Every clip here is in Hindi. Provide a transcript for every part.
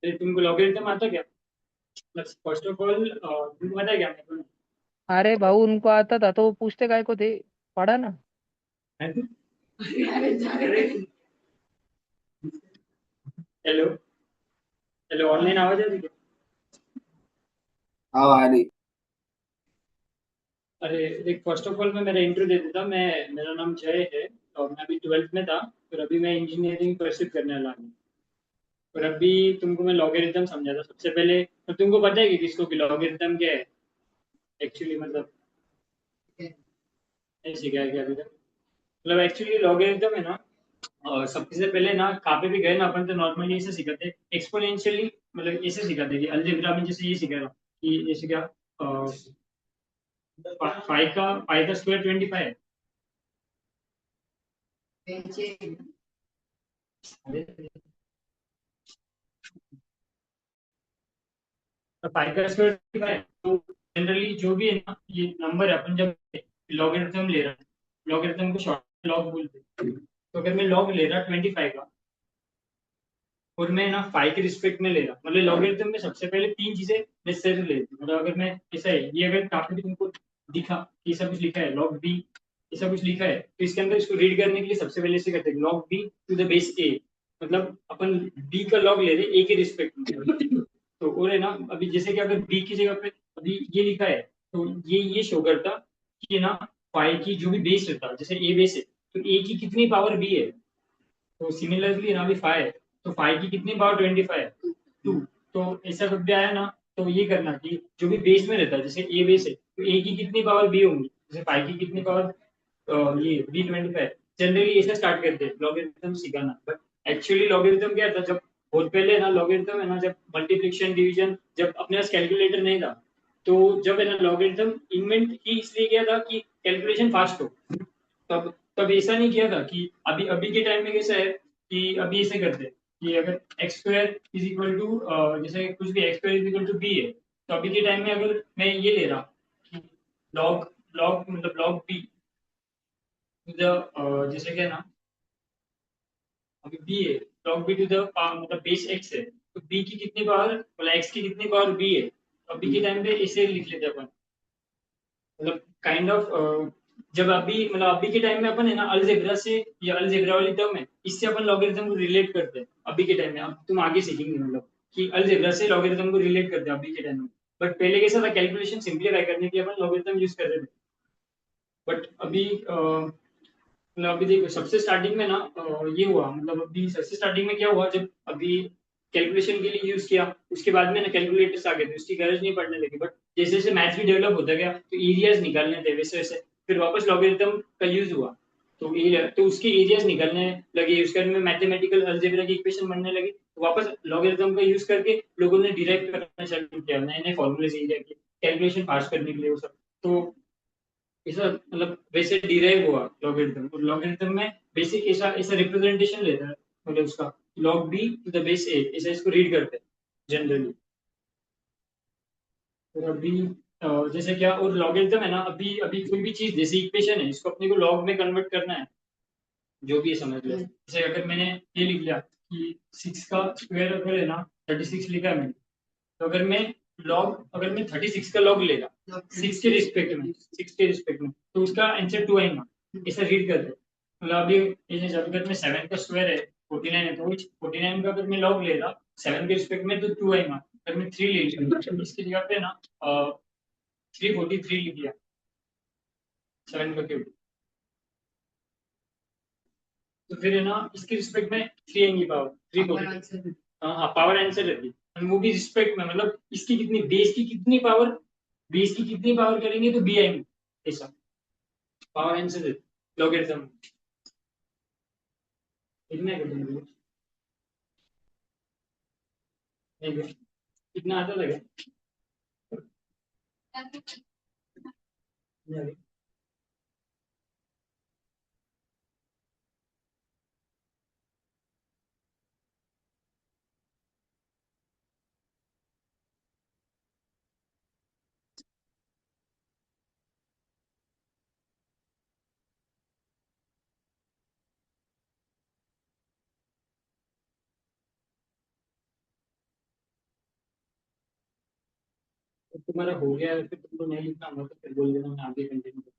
फिर तुमको लॉगरिथम आता क्या? मतलब फर्स्ट ऑफ ऑल तुमको पता है क्या मेरे को? अरे भाऊ उनको आता था तो वो पूछते काय को थे। पढ़ा ना। हेलो। हेलो, ऑनलाइन आवाज आ रही है क्या? हाँ आ रही। अरे देख, फर्स्ट ऑफ ऑल मैं मेरा इंट्रो दे देता। मैं मेरा नाम जय है और मैं अभी 12th में था। और अभी मैं इंजीनियरिंग परस्यू करने वाला हूँ। और अभी तुमको मैं लॉगरिथम समझा था सबसे पहले। तो तुमको पता है कि किसको कि लॉगरिथम क्या है एक्चुअली? मतलब ऐसे क्या है क्या अभी तक? मतलब एक्चुअली लॉगरिथम है ना, सबसे पहले ना कहाँ पे भी गए ना अपन तो नॉर्मली ऐसे सिखाते एक्सपोनेंशियली। मतलब ऐसे सिखाते कि अलजेब्रा में जैसे ये सिखाया कि जैसे क्या, फाइव का स्क्वायर 25 है। तो फाइव का स्क्वायर 25 तो जनरली जो भी है ना ये नंबर है, अपन जब लॉगरिथम ले रहा है, लॉगरिथम को शॉर्ट लॉग बोलते हैं। तो अगर मैं लॉग ले रहा 25 का और मैं ना फाइव के रिस्पेक्ट में ले रहा, मतलब लॉगरिथम में सबसे पहले तीन चीजें नेसेसरी लेती हूँ। मतलब अगर मैं ऐसा है, ये अगर काफी भी तुमको दिखा कि सब कुछ लिखा है लॉग बी, ऐसा कुछ लिखा है, तो इसके अंदर इसको रीड करने के लिए सबसे पहले इसे करते हैं log b to the base a. मतलब अपन बी का लॉग ले रहे ए के रिस्पेक्ट में। तो और है ना, अभी जैसे कि अगर बी की जगह पे अभी ये लिखा है, तो ये शो करता कि ना फाइव की जो भी बेस रहता, जैसे ए बेस है तो ए की कितनी पावर बी है। तो सिमिलरली ना भी फाइव, तो फाइव की कितनी पावर 25, टू। तो ऐसा कब भी आया ना, तो ये करना कि जो भी बेस में रहता है, जैसे ए बेस है तो ए की कितनी पावर बी होंगी, जैसे फाइव की कितनी पावर ये बी 25। जनरली ऐसे स्टार्ट करते हैं लॉगरिथम सिखाना। बट एक्चुअली लॉगरिथम क्या था, जब बहुत पहले ना लॉगरिथम है ना, जब मल्टीप्लिकेशन डिवीजन, जब अपने पास कैलकुलेटर नहीं था, तो जब है ना लॉगरिथम इन्वेंट ही इसलिए किया था कि कैलकुलेशन फास्ट हो। तब तब ऐसा नहीं किया था कि अभी अभी के टाइम में कैसा है कि अभी ऐसे करते हैं कि अगर x square is equal to, जैसे कुछ भी x square is equal to b है, तो अभी के टाइम में अगर मैं ये ले रहा कि लॉग लॉग मतलब लॉग बी टू द, जैसे क्या ना, अभी बी है, लॉग बी टू द मतलब बेस एक्स है, तो बी की कितनी पावर मतलब एक्स की कितनी पावर बी है, तो अभी के टाइम पे इसे लिख लेते हैं अपन। मतलब काइंड ऑफ जब अभी मतलब अभी के टाइम में अपन है ना अलजेब्रा से, या अलजेब्रा वाली टर्म है, इससे अपन लॉगरिथम को रिलेट करते हैं अभी के टाइम में। अब तुम आगे सीखेंगे मतलब कि अलजेब्रा से लॉगरिथम को रिलेट करते हैं अभी के टाइम में। बट पहले कैसा था, कैलकुलेशन सिंप्लीफाई करने के लिए अपन लॉगरिथम यूज कर रहे थे। बट अभी मतलब अभी देखो सबसे स्टार्टिंग में ना ये हुआ, मतलब अभी सबसे स्टार्टिंग में क्या हुआ, जब अभी कैलकुलेशन के लिए यूज किया, उसके बाद में ना कैलकुलेटर्स आ गए थे, उसकी गरज नहीं पड़ने लगी। बट जैसे जैसे मैथ्स भी डेवलप होता गया तो एरियाज निकालने थे, वैसे वैसे फिर वापस लॉगरिथम का यूज हुआ। तो तो उसके एरियाज निकलने लगे, उसके बाद में मैथमेटिकल अलजेब्रा की इक्वेशन बनने लगी, तो वापस लॉगरिथम का यूज करके लोगों ने डिराइव करना चालू किया, नए नए फॉर्मूले एरिया के कैलकुलेशन फास्ट करने के लिए वो सब। तो ऐसा मतलब वैसे डिराइव हुआ लॉगरिथम, और लॉगरिथम में बेसिक ऐसा ऐसा रिप्रेजेंटेशन लेता है, मतलब उसका log b to the base a, ऐसा इसको रीड करते हैं जनरली। और अभी जैसे क्या, और लॉगरिथम है ना, अभी अभी कोई भी चीज जैसे इक्वेशन है, इसको अपने को लॉग में कन्वर्ट करना है, जो भी है समझ लो। जैसे अगर मैंने ये लिख लिया कि सिक्स का स्क्वायर अगर है ना 36 लिखा है मैंने, तो अगर मैं 36 का लॉग लेगा सिक्स के रिस्पेक्ट में, सिक्स के रिस्पेक्ट में, तो उसका आंसर टू आएगा। ऐसा रीड कर दो। मतलब अभी जैसे अगर मैं सेवन का स्क्वायर है 49 है, तो 49 का अगर मैं लॉग ले रहा सेवन के रिस्पेक्ट में, तो टू आएगा। अगर मैं थ्री ले लिया तो इसकी जगह पे ना 343 लिख दिया, सेवन का क्यूब। तो फिर है ना इसके रिस्पेक्ट में थ्री आएंगी पावर, 340। हाँ हाँ, पावर आंसर रहती है। और वो भी रिस्पेक्ट में, मतलब इसकी कितनी बेस की कितनी पावर, बेस की कितनी पावर करेंगे तो बी आएंगे, ऐसा पावर आंसर रहती लॉगरिथम। कितना है करते नहीं, कितना आता लगे? तुम्हारा हो गया है, फिर तुमको नहीं लिखना होगा तो फिर बोल देना, मैं आगे कंटिन्यू करूँ।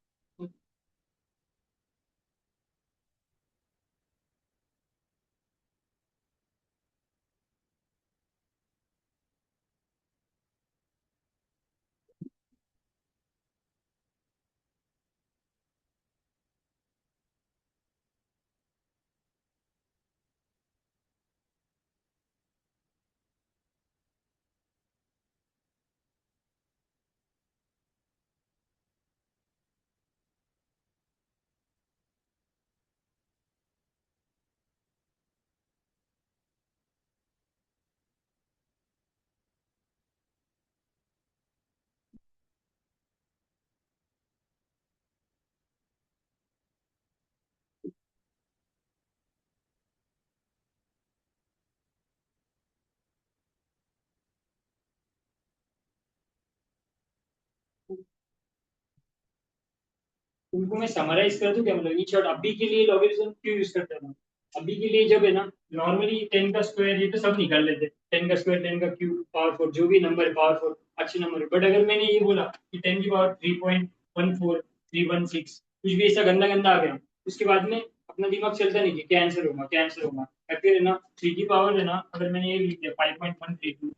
तुमको मैं समराइज कर दूं क्या, मतलब इन शॉर्ट अभी के लिए लॉगरिथम क्यों यूज करते हैं हम? अभी के लिए जब है ना, नॉर्मली 10 का स्क्वायर ये तो सब निकाल लेते हैं, 10 का स्क्वायर, 10 का क्यूब, पावर फोर, जो भी नंबर है पावर फोर अच्छे नंबर है। बट अगर मैंने ये बोला कि 10 की पावर 3.14, 316, कुछ भी ऐसा गंदा गंदा आ गया, उसके बाद में अपना दिमाग चलता नहीं कि क्या आंसर होगा, क्या आंसर होगा। या फिर है ना, 3 की पावर है ना, अगर मैंने ये लिख दिया 5.132,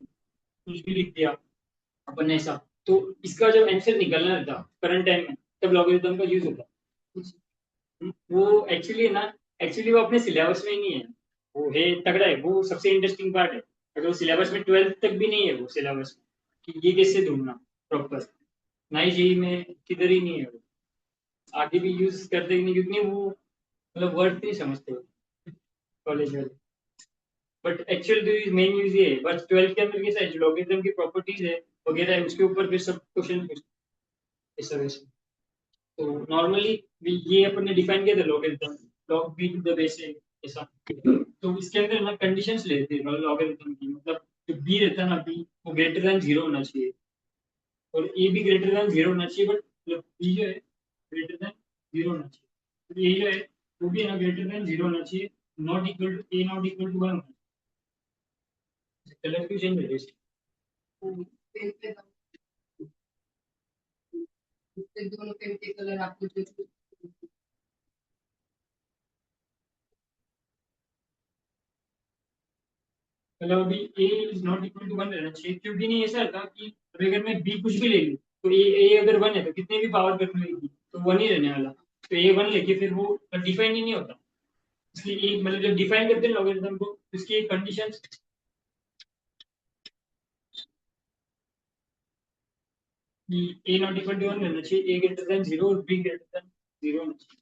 कुछ भी लिख दिया अपन ने ऐसा, तो इसका जब आंसर निकलना रहता करंट टाइम में, तब लॉगरिथम का यूज होता। वो एक्चुअली ना, एक्चुअली वो अपने सिलेबस में ही नहीं है। वो है तगड़ा है, वो सबसे इंटरेस्टिंग पार्ट है। अगर वो सिलेबस में 12th तक भी नहीं है वो सिलेबस कि ये कैसे ढूंढना प्रॉपर, ना ही जेई में किधर ही नहीं है वो। आगे भी यूज करते ही नहीं, क्योंकि वो मतलब वर्ड नहीं समझते कॉलेज वाले। बट एक्चुअल मेन यूज ये है, बस 12th के अंदर कैसा है, जो लॉगरिथम की प्रॉपर्टीज है वगैरह है, उसके ऊपर फिर सब क्वेश्चन इस तरह से। तो नॉर्मली ये अपन ने डिफाइन किया था logarithm, log b to the base a, ऐसा। तो इसके अंदर ना कंडीशंस लेते हैं लॉगरिथम की, मतलब जो बी रहता है ना, बी वो ग्रेटर देन जीरो होना चाहिए, और ए भी ग्रेटर देन जीरो होना चाहिए, बट मतलब बी जो है ग्रेटर देन जीरो होना चाहिए, तो ये जो है वो भी है ना ग्रेटर देन जीरो होना चाहिए। Not equal to a, not equal to one. Colour क्यों चेंज हो रही है? दोनों पेन के कलर आपको मतलब अभी a is not equal to one रहना चाहिए, क्योंकि नहीं ऐसा था कि अभी अगर मैं बी कुछ भी ले लूँ, तो ए अगर वन है तो कितने भी पावर कर लेगी तो वन ही रहने वाला। तो ए वन लेके फिर वो डिफाइन ही नहीं होता। इसलिए एक मतलब जब डिफाइन करते हैं लॉगरिथम को, उसकी एक कंडीशन कि ए नॉट इक्वल टू वन रहना चाहिए, ए ग्रेटर देन जीरो और बी ग्रेटर देन जीरो होना चाहिए।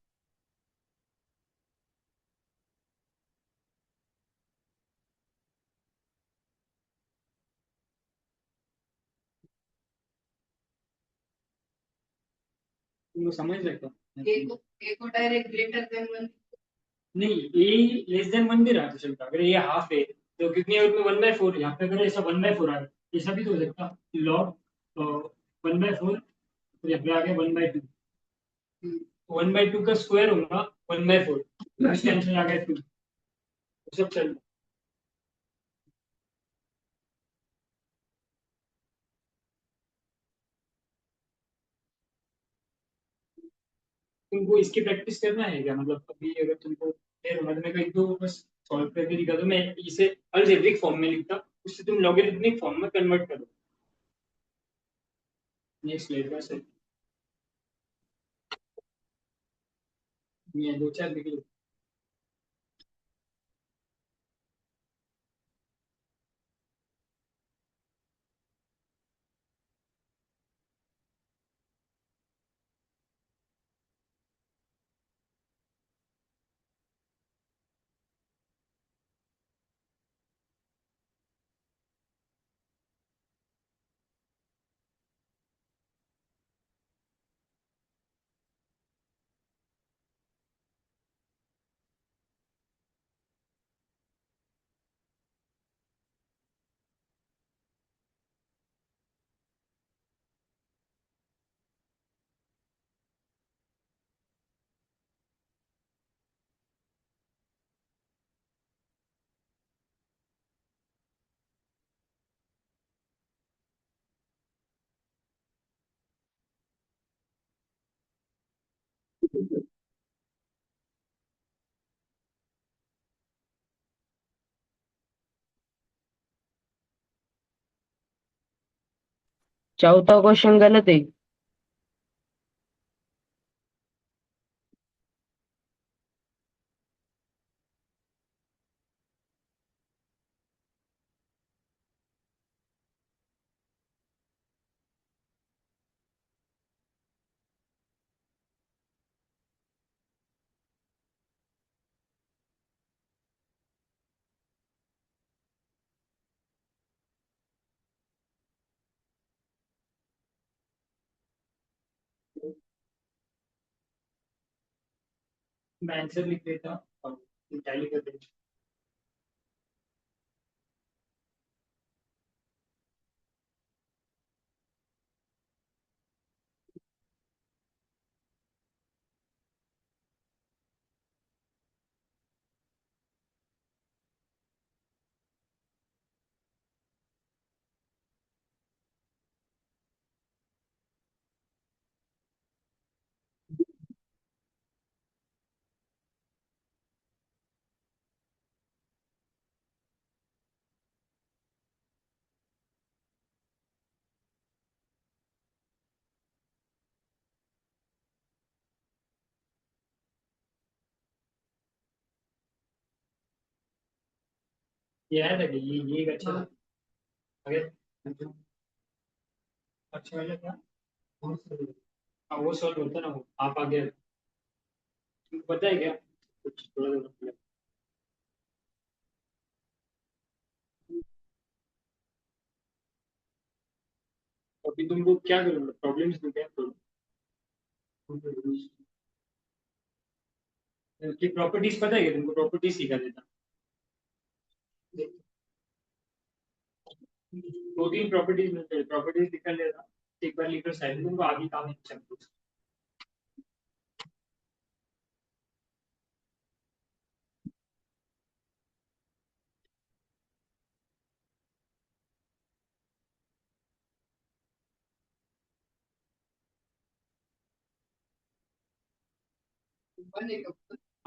तुमको समझ लगता ए को डायरेक्ट ग्रेटर देन वन, नहीं ए लेस देन वन भी रहा तो चलता, अगर ये हाफ है तो कितनी है उसमें, वन बाय फोर, यहाँ पे अगर ऐसा वन बाय फोर आ गया, ऐसा भी तो हो सकता लॉग वन बाय फोर, तो यहाँ पे आ गया one by two, one by two का स्क्वायर होगा वन बाय फोर, इसके आंसर आ गया टू, सब चल। तुमको इसकी प्रैक्टिस करना है क्या, मतलब अभी अगर तुमको देर होगा तो मेरे को एक दो बस सॉल्व करके दिखा दो, मैं इसे अलजेब्रिक फॉर्म में लिखता, उससे तुम लॉगरिथमिक फॉर्म में कन्वर्ट करो। नेक्स्ट लेट बस है, ये दो चार लिख लो। चौथा क्वेश्चन गलत है। मैं आंसर लिख देता हूँ और टैली कर देता हूँ। ये है था कि ये एक अच्छा था। आगे अच्छा वाला क्या? हाँ वो सॉल्व होता ना, वो आप आगे तुमको पता है क्या कुछ थोड़ा थोड़ा। अभी तुमको क्या करूँगा, प्रॉब्लम्स में क्या करूँ कि प्रॉपर्टीज पता है क्या तुमको, प्रॉपर्टीज सिखा देता। दो तीन प्रॉपर्टीज मिलते हैं, प्रॉपर्टीज निकल लेता। एक बार लिखकर साइड तुमको आगे काम है सब कुछ।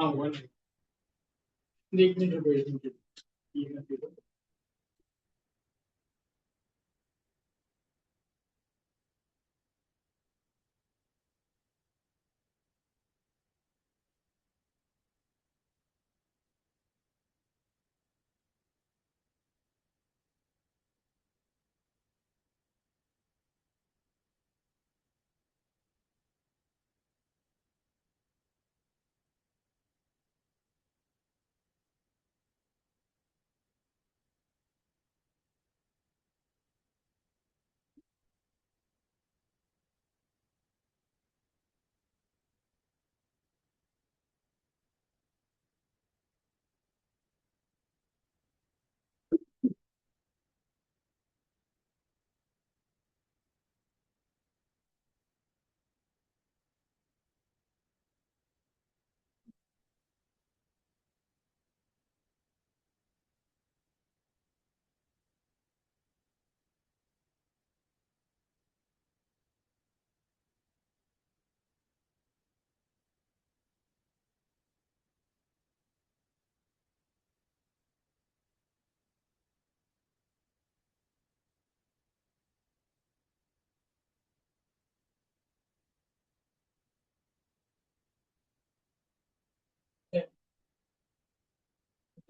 हाँ वन। एक मिनट रुको, एक मिनट। ये मत देखो।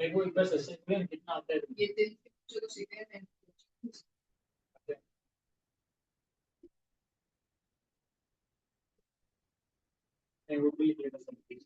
मेरे को एक बार सस्ते में कितना आता है ये दिन जो सीखे हैं। मैं वो भी लिख लेता सब कुछ।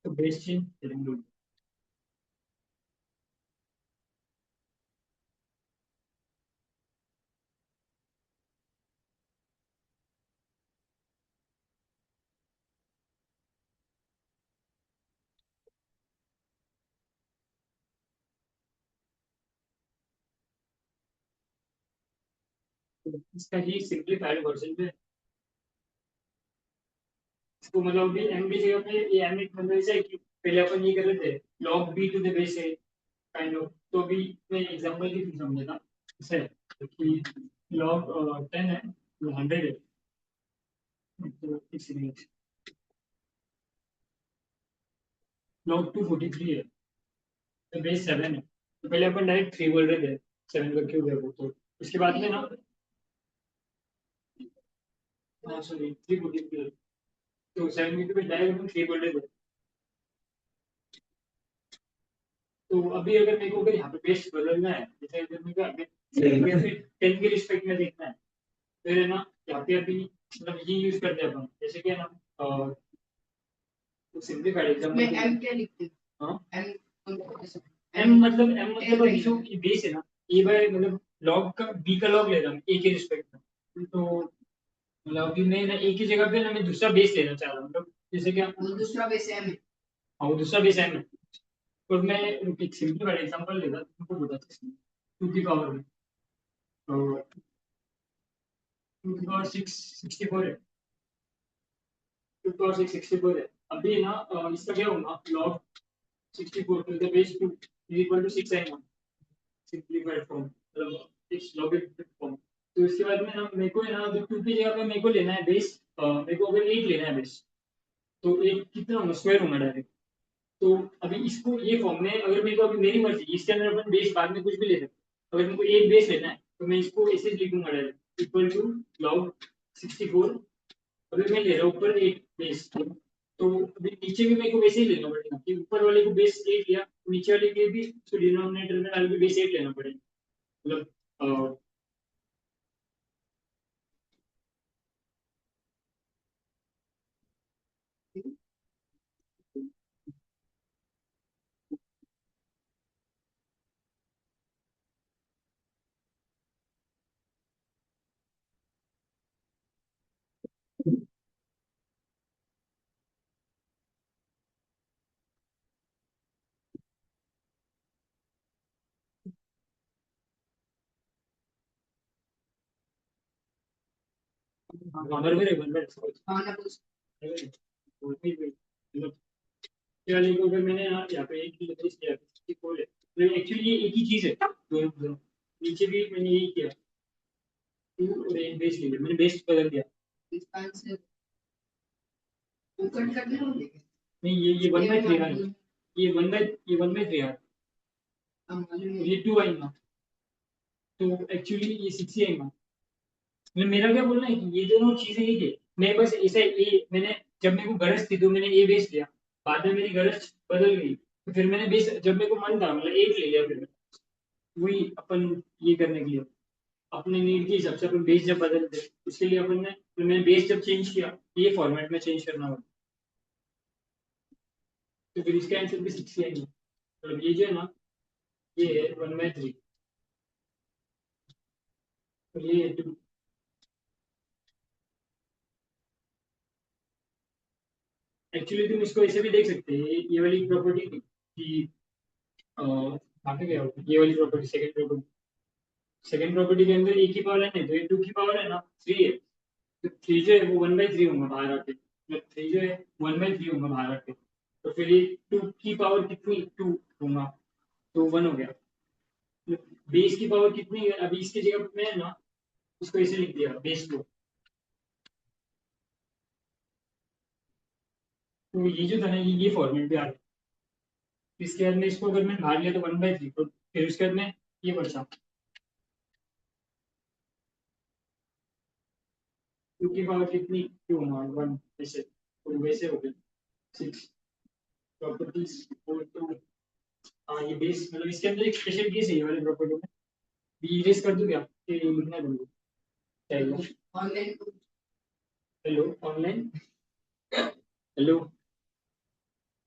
तो बेस चेंज करेंगे। इसका ही सिंपलीफाइड वर्जन पे इसको मतलब अभी एम की जगह पे ये एम एक मतलब ऐसा है कि पहले अपन ये कर रहे थे log b to the base है काइंड ऑफ। तो अभी मैं एग्जांपल की थ्रू समझेगा ऐसे है कि लॉग 10 है तो 100 है तो इसलिए लॉग 243 है तो बेस 7 है। तो पहले अपन डायरेक्ट 3 बोल रहे थे 7 का क्यूब है वो। तो उसके बाद में ना सॉरी 343 तो 7 के क्यूब डायरेक्ट अपन 3 बोल रहे थे। तो अभी अगर मेरे को अगर यहाँ पे बेस बदलना है जैसे अगर मेरे को अगर 10 के रिस्पेक्ट में देखना है फिर है ना यहाँ पे अभी मतलब ये यूज करते हैं अपन जैसे कि है ना सिंप्लीफाइड एग्जांपल मैं एम क्या लिखती हूँ? हाँ एम एम मतलब अभी जो बेस है ना ए बाय मतलब लॉग का बी का लॉग ले रहा हूँ ए के रिस्पेक्ट में। तो मतलब अभी मैं ना ए की जगह पे ना मैं दूसरा बेस लेना चाह रहा हूँ मतलब जैसे कि वो दूसरा बेस एम है। हाँ वो दूसरा बेस एम है। तो मैं एक सिंप्लीफाइड एग्जांपल लेगा तुमको बताता हूँ 2 की पावर में तो 2 की पावर 664 है 2 की पावर 664 है। अभी ना इसका क्या होगा log 64 to the base 2 is equal to 6 आएगा सिंप्लीफाइड फॉर्म मतलब इस लॉगरिथमिक फॉर्म। तो इसके बाद में ना मेरे को है ना अगर 2 की जगह पे मेरे को लेना है बेस मेरे को अगर 8 लेना है बेस तो 8 कितना होगा स्क्वायर होगा डायरेक्ट। तो अभी इसको ये फॉर्म में अगर मेरे को अभी मेरी मर्जी इसके अंदर अपन बेस बाद में कुछ भी ले सकते अगर मेरे को एक बेस लेना है तो मैं इसको ऐसे लिखूंगा डायरेक्ट इक्वल टू लॉग 64 अभी मैं ले रहा हूँ ऊपर 8 बेस। तो अभी नीचे भी मेरे को वैसे ही लेना पड़ेगा कि ऊपर वाले को बेस 8 लिया तो नीचे वाले के भी उसको डिनोमिनेटर में डाल के बेस 8 लेना पड़ेगा मतलब बराबर है बराबर हाँ ना कुछ मतलब ये वाले को अगर मैंने यहाँ पे एक ही बेस किया है तो एक्चुअली ये एक ही चीज है दोनों दोनों नीचे भी मैंने यही किया 2 और एक बेस ले लिया मैंने बेस बदल दिया। इसका आंसर वो कट करने होंगे नहीं ये 1/3 आ ये 1/3 आ हम मालूम ये 2 आएगा तो एक्चुअली ये 6 ही आएगा। मेरा क्या बोलना है कि ये दोनों चीजें एक है। मैं बस ऐसा ये मैंने जब मेरे को गरज थी तो मैंने ए बेस लिया बाद में मेरी गरज बदल गई तो फिर मैंने बेस जब मेरे को मन था मतलब एक ले लिया फिर वही अपन ये करने के लिए अपने नीड के हिसाब से अपन बेस जब बदलते उसके लिए अपन ने फिर मैंने बेस जब चेंज किया ये फॉर्मेट में चेंज करना होगा तो फिर इसका आंसर भी 6 आएंगे मतलब ये जो है ना ये है 1/3 और ये है 2। एक्चुअली तुम इसको ऐसे भी देख सकते हैं ये वाली प्रॉपर्टी थी कि आगे क्या होगा ये वाली प्रॉपर्टी सेकंड प्रॉपर्टी के अंदर एक ही पावर है नहीं तो ये 2 की पावर है ना 3 है तो 3 जो है वो 1/3 होगा बाहर आके मतलब 3 जो है 1/3 होगा बाहर आके तो फिर ये 2 की पावर कितनी 2 होगा तो 1 हो गया। बेस की पावर कितनी है अभी इसकी जगह पे मैं ना इसको ऐसे लिख दिया बेस को। तो ये जो था ना ये फॉर्मेट पे आ गया इसके बाद में इसको अगर मैं बाहर लिया तो 1/3 तो फिर उसके बाद में ये बचा 2 की पावर कितनी 2 होगा 1 ऐसे तो वैसे हो गया 6 प्रॉपर्टीज और तो हाँ ये बेस मतलब इसके अंदर एक स्पेशल केस है ये वाले प्रॉपर्टी में भी इरेज कर दूं क्या कि लिखना है तुमको चाहिए। ऑनलाइन हेलो ऑनलाइन हेलो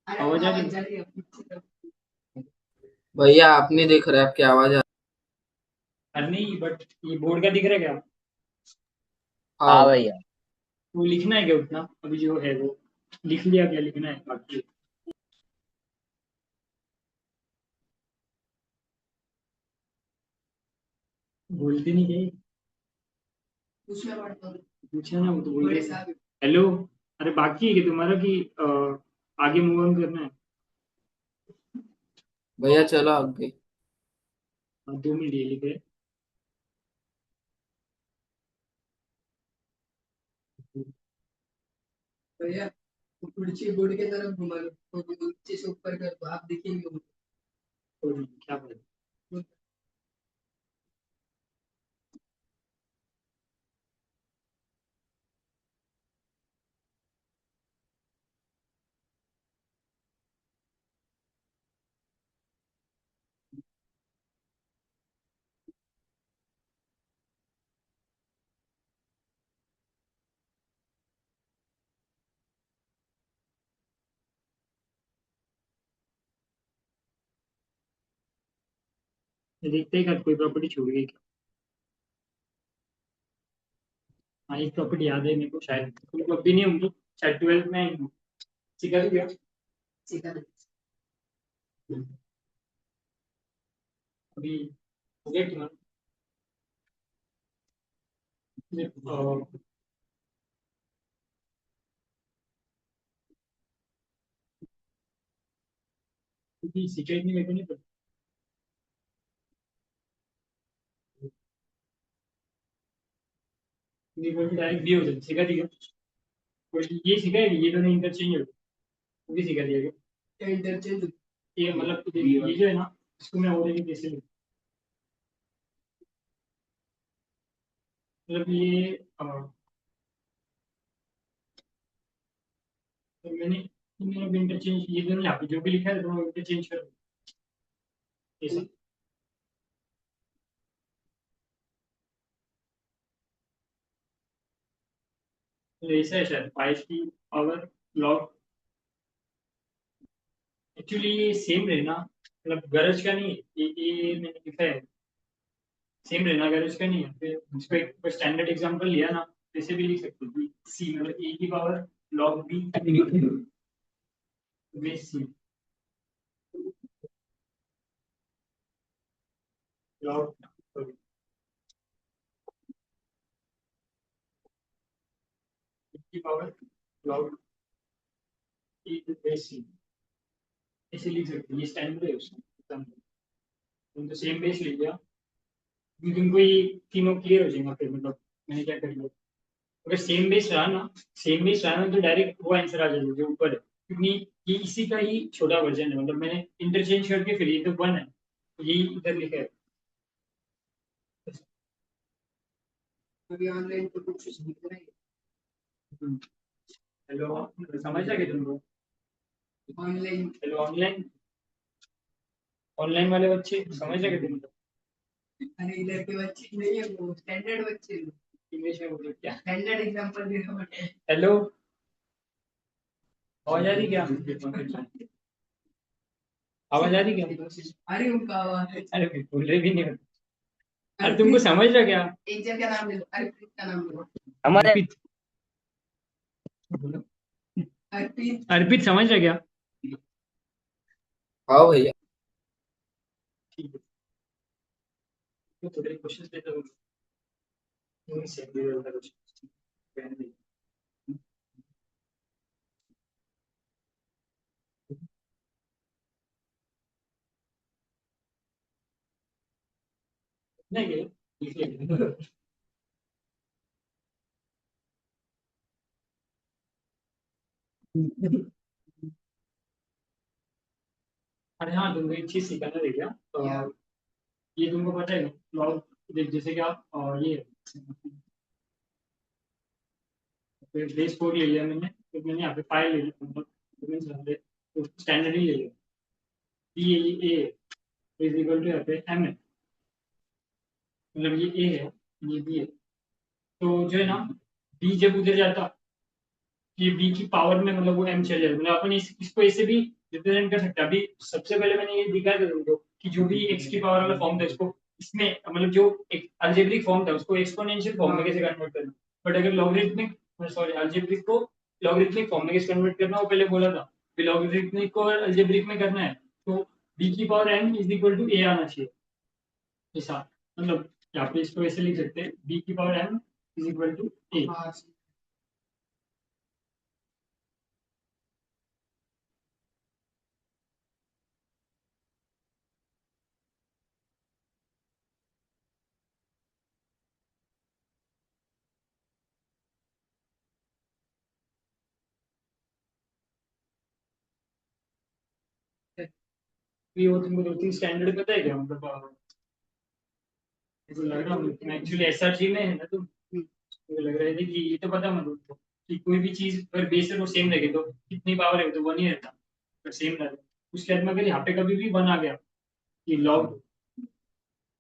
आवाज आ आवाज रही आ रही है भैया आप नहीं देख रहे, आपकी आवाज आ। अरे नहीं बट ये बोर्ड का दिख रहा है क्या हाँ हाँ। भैया। वो लिखना है क्या उतना अभी जो है वो लिख लिया क्या लिखना है बाकी बोलते नहीं गए पूछना पड़ता है पूछा ना वो तो बोल बड़े रहे साहब हेलो अरे बाकी है कि तुम्हारा कि आगे मूव ऑन करना है। भैया चलो आगे। 2 मिनट ये लिखे। भैया कुर्सी बोर्ड की तरफ घुमा लो तो नीचे से ऊपर कर दो आप दिखेंगे मुझे। क्या बोले? ये देखते ही कर कोई प्रॉपर्टी छूट गई क्या? हाँ एक प्रॉपर्टी याद है मेरे को, शायद तुमको अभी नहीं होंगी, शायद 12th में आएंगी। सिखा दिया। सीखा दो। अभी हो गया तुम्हारा? क्योंकि सिक्योरिटी नहीं, मेरे को नहीं पता। ये बोल डायरेक्ट बी हो जाए, सिखा दिया। ये सिखा है कि ये दोनों इंटरचेंज हो, वो भी सिखा दिया गया। इंटरचेंज ये मतलब ये जो है ना, इसको मैं और कैसे लिखूं? मतलब ये तो मैंने अब इंटरचेंज ये दोनों यहाँ पे जो भी लिखा है दोनों इंटरचेंज कर दो। ऐसा तो ऐसा है शायद 5 की पावर लॉग। एक्चुअली ये सेम रहना मतलब गरज का नहीं है, ये मैंने लिखा है सेम रहना गरज का नहीं है। फिर इसको एक स्टैंडर्ड एग्जांपल लिया ना, जैसे भी लिख सकते हो सी मतलब ए की power log B base C log की पावर लॉग ई बेस सी, ऐसे लिख सकते हैं। ये स्टैंडर्ड है उसका एग्जांपल। तुम तो सेम बेस ले लिया, तुमको ये तीनों क्लियर हो जाएगा फिर मतलब मैंने क्या कर लिया। अगर सेम बेस रहा ना तो डायरेक्ट वो आंसर आ जाएगा जो ऊपर है, क्योंकि ये इसी का ही छोटा वर्जन है। मतलब मैंने इंटरचेंज करके फिर ये तो 1 है, तो यही इधर लिखा है। अभी ऑनलाइन तो कुछ सीख रहे हेलो, समझ लगे तुमको? हैं ऑनलाइन। हेलो ऑनलाइन, ऑनलाइन वाले बच्चे समझ लगे तुमको? अरे इधर के बच्चे नहीं है वो स्टैंडर्ड बच्चे इंग्लिश में बोलो क्या? स्टैंडर्ड एग्जांपल दे रहा हूँ। हेलो, आवाज आ रही क्या? आवाज आ रही क्या? अरे उनका आवाज है। अरे फिर बोल रहे भी नहीं हो। अरे तुमको अर्पित समझ रहा क्या? एक जन का नाम ले लो अर्पित का नाम लो। हमारे अर्पित बोलो। अर्पित अर्पित समझ रहा क्या? हाँ भैया। ठीक है, तो थोड़े क्वेश्चन देता हूँ। सेम भी होता है कुछ। नहीं अरे हाँ, तुमको एक चीज सिखाना रह गया। ये तुमको पता है लॉग, जैसे कि आप ये बेस 4 ले लिया मैंने, तो मैंने यहाँ पे 5 ले लिया मतलब तो स्टैंडर्ड ही ले लिया। B a is equal to यहाँ पे एम है, मतलब ये ए है ये बी है। तो जो है ना, बी जब उधर जाता, ये बी की पावर में मतलब वो एम चल जाएगा। मतलब अपन इसको ऐसे भी रिप्रेजेंट कर सकते हैं। अभी सबसे पहले मैंने ये दिखाया था तुमको कि जो भी एक्स की पावर वाला फॉर्म था इसको इसमें मतलब जो एक अल्जेब्रिक फॉर्म था उसको एक्सपोनेंशियल फॉर्म में कैसे कन्वर्ट करना। बट अगर लॉगरिथमिक सॉरी अल्जेब्रिक को लॉगरिथमिक फॉर्म में कैसे कन्वर्ट करना वो पहले बोला था। फिर लॉगरिथमिक को अल्जेब्रिक में करना है तो बी की power m is equal to a आना चाहिए ऐसा। मतलब यहाँ पे इसको ऐसे लिख सकते हैं बी की power m is equal to a. हाँ भी वो तुमको 2-3 स्टैंडर्ड पता है क्या, मतलब मुझे लग रहा मैं एक्चुअली एसआरजी में है ना, तो मुझे लग रहा है कि ये तो पता मतलब तुमको कि कोई भी चीज अगर बेस है वो सेम रखे तो कितनी पावर है तो 1 ही रहता, अगर सेम रहे उसके बाद में अगर यहाँ पे कभी भी 1 आ गया कि लॉग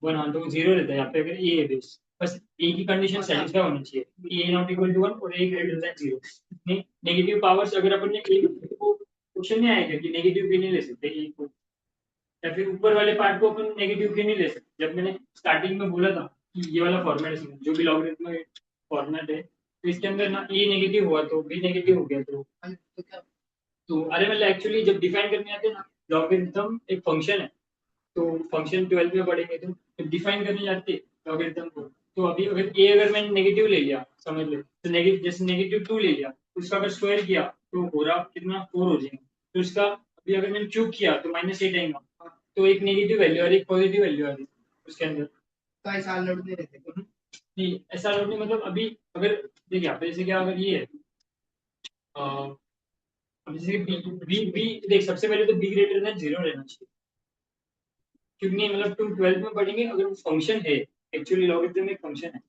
1 हाँ तो 0 रहता है यहाँ पे अगर ए है बेस, बस ए की कंडीशन सेटिस्फाई होनी चाहिए, ए नॉट इक्वल टू 1 और ए ग्रेटर देन 0। नेगेटिव पावर्स अगर अपन ने को क्वेश्चन नहीं आएगा कि नेगेटिव भी नहीं ले सकते ए को, या फिर ऊपर वाले पार्ट को अपन नेगेटिव भी नहीं ले सकते। जब मैंने स्टार्टिंग में बोला था कि ये वाला फॉर्मेट है जो भी लॉगरिथम फॉर्मेट है, तो इसके अंदर ना ए नेगेटिव हुआ तो बी नेगेटिव हो गया, तो अरे मतलब एक्चुअली जब डिफाइन करने आते हैं ना, लॉगरिथम एक फंक्शन है, तो फंक्शन 12 में पढ़ेंगे तो जब डिफाइन करने जाते हैं लॉगरिथम को, तो अभी अगर मैंने नेगेटिव ले लिया समझ लो, तो नेगेटिव जैसे -2 ले लिया, उसका अगर स्क्वायर किया तो हो रहा कितना 4 हो जाएगा, तो इसका अभी अगर मैंने क्यूब किया तो -8 आएगा, तो एक नेगेटिव वैल्यू और एक पॉजिटिव वैल्यू आ रही उसके अंदर। तो ऐसा लोड नहीं रहते नहीं ऐसा लोड नहीं, मतलब अभी अगर देखिए यहाँ पे जैसे क्या अगर ये है अब जैसे बी बी बी देख, सबसे पहले तो बी ग्रेटर देन 0 रहना चाहिए, क्योंकि मतलब तुम 12th में पढ़ेंगे अगर वो फंक्शन है, एक्चुअली लॉगरिथम एक फंक्शन है,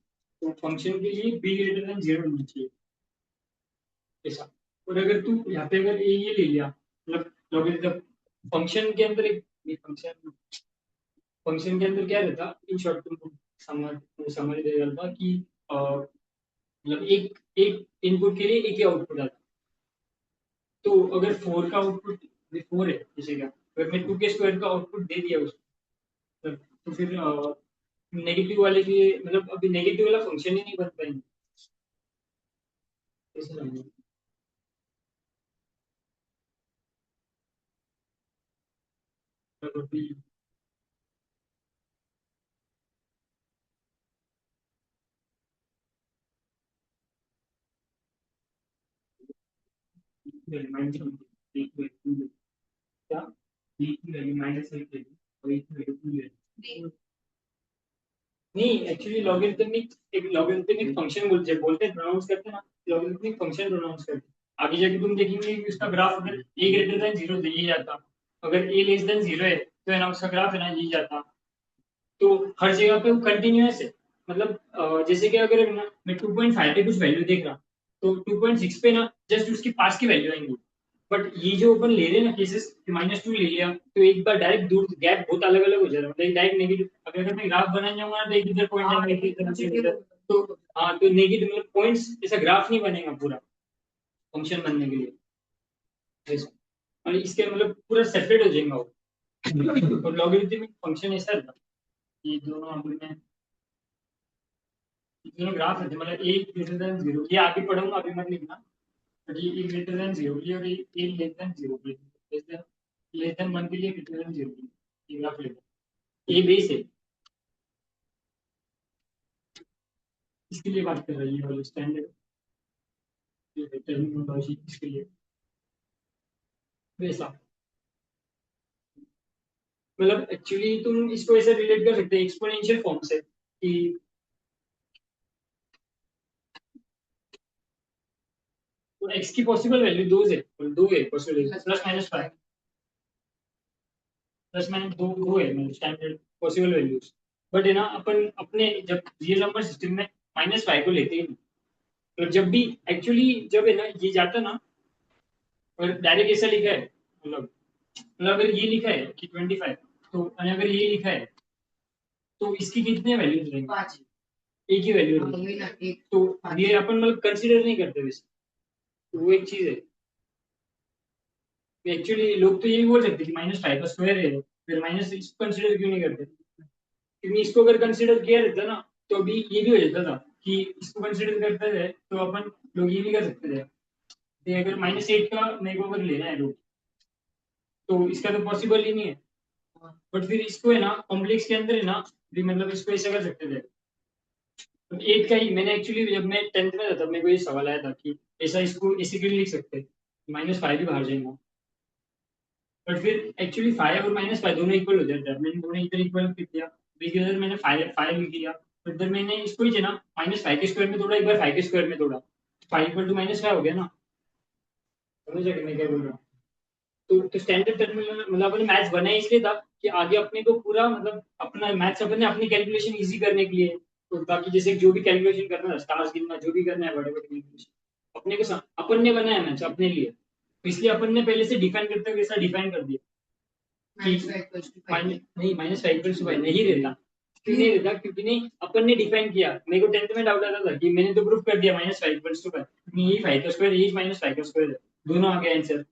तो फंक्शन के लिए बी ग्रेटर देन 0 होना चाहिए ऐसा। और अगर तू यहाँ पे अगर ये ले लिया, मतलब लॉगरिथम फंक्शन के अंदर एक फंक्शन फंक्शन के अंदर क्या रहता इन शॉर्ट, तुमको समझ देगा था कि मतलब एक एक इनपुट के लिए एक ही आउटपुट आता, तो अगर 4 का आउटपुट 4 है जैसे क्या, अगर मैं 2 के स्क्वायर का आउटपुट दे दिया उसको, तो फिर नेगेटिव वाले के मतलब अभी नेगेटिव वाला फंक्शन ही नहीं बन पाएंगे ऐसा समझो। मतलब अभी क्या बी की वैल्यू -8 लेगी और ए की वैल्यू 2 लेगी। नहीं एक्चुअली लॉगरिथमिक एक लॉगरिथमिक फंक्शन बोलते हैं प्रोनाउंस करते हैं ना, लॉगरिथमिक फंक्शन प्रोनाउंस करते हैं। आगे जाके तुम देखेंगे कि उसका ग्राफ अगर ए ग्रेटर देन 0 दे ही जाता, अगर ए लेस देन 0 है तो है ना उसका ग्राफ है ना ये जाता, तो हर जगह पे वो कंटिन्यूअस है, मतलब जैसे कि अगर ना मैं 2.5 पे कुछ वैल्यू देख रहा, तो 2.6 पे ना जस्ट उसके पास की वैल्यू आएंगी, बट ये जो अपन ले रहे हैं ना केसेस -2 ले लिया तो एक बार डायरेक्ट दूर गैप बहुत अलग अलग हो जा रहा है, मतलब डायरेक्ट नेगेटिव अगर मैं ग्राफ बनाने जाऊंगा ना तो एक इधर पॉइंट है एक इधर, तो हाँ तो नेगेटिव मतलब पॉइंट्स ऐसा ग्राफ नहीं बनेगा पूरा फंक्शन बनने के लिए ऐसा। और इसके मतलब पूरा सेपरेट हो जाएगा वो, और लॉगरिथमिक फंक्शन ऐसा रहता है। ये दोनों अभी मैं ये दोनों ग्राफ रहते हैं, मतलब ए ग्रेटर देन 0 ये आगे पढ़ूंगा अभी मत लिखना, बट ये ए ग्रेटर देन 0 के लिए और ए लेस देन 0 के लिए, लेस देन 1 के लिए ग्रेटर देन 0 के लिए ये ग्राफ लेते हैं, ए बेस है इसके लिए बात कर रही है वाली स्टैंडर्ड टर्मिनोलॉजी इसके लिए वैसा, मतलब एक्चुअली तुम इसको ऐसे रिलेट कर सकते हैं एक्सपोनेंशियल फॉर्म से कि एक्स की पॉसिबल वैल्यू दो है पॉसिबल +-5 दो है मतलब स्टैंडर्ड पॉसिबल वैल्यूज, बट है ना अपन अपने जब रियल नंबर सिस्टम में -5 को लेते ही नहीं, तो जब भी एक्चुअली जब है ना ये जाता ना, और डायरेक्ट ऐसा लिखा है मतलब अगर ये लिखा है कि 25, तो अगर ये लिखा है तो इसकी कितने वैल्यू रहेंगे 5, एक ही वैल्यू रहेगी, तो ये अपन मतलब कंसीडर नहीं करते वैसे, तो वो एक चीज है। एक्चुअली लोग तो यही बोल सकते हैं कि -5 का स्क्वायर है, फिर माइनस इसको कंसीडर क्यों नहीं करते, क्योंकि इसको अगर कंसीडर किया रहता ना तो अभी ये भी हो जाता था कि इसको कंसीडर करते थे तो अपन लोग ये भी कर सकते थे कि अगर -8 का मेरे को अगर लेना है लोग, तो इसका तो पॉसिबल ही नहीं है, बट फिर इसको है ना कॉम्प्लेक्स के अंदर है ना भी मतलब इसको ऐसा कर सकते थे। तो 8 का ही मैंने एक्चुअली जब मैं 10th में था तब मेरे को ये सवाल आया था कि ऐसा इसको इसी के लिए लिख सकते -5 भी बाहर जाएगा, बट फिर एक्चुअली 5 और -5 दोनों इक्वल हो जाते हैं, मैंने दोनों इधर इक्वल लिख दिया, इधर मैंने 5 लिख दिया, तो इधर मैंने इसको ही ना -5 के स्क्वायर में तोड़ा, एक बार 5 के स्क्वायर में तोड़ा, 5 = -5 हो गया ना, समझ गए मैं क्या बोल रहा हूँ। तो स्टैंडर्ड टर्मिनल मतलब अपने मैथ्स बना इसलिए था कि आगे अपने को पूरा मतलब अपना मैथ्स अपने अपनी कैलकुलेशन इजी करने के लिए। तो बाकी जैसे जो भी कैलकुलेशन करना है, स्टार्स गिनना, जो भी करना है, बड़े बड़े कैलकुलेशन अपने को अपन ने बनाया मैथ्स अपने लिए, तो इसलिए अपन ने पहले से डिफाइन करते हुए ऐसा डिफाइन कर दिया कि नहीं -5/5 नहीं रहता। क्यों नहीं रहता? क्योंकि नहीं अपन ने डिफाइन किया। मेरे को 10th में डाउट आता था कि मैंने तो प्रूफ कर दिया -5/5 क्योंकि ये 5 का स्क्वायर ये -5 का स्क्वायर है, दोनों आ गया आंसर।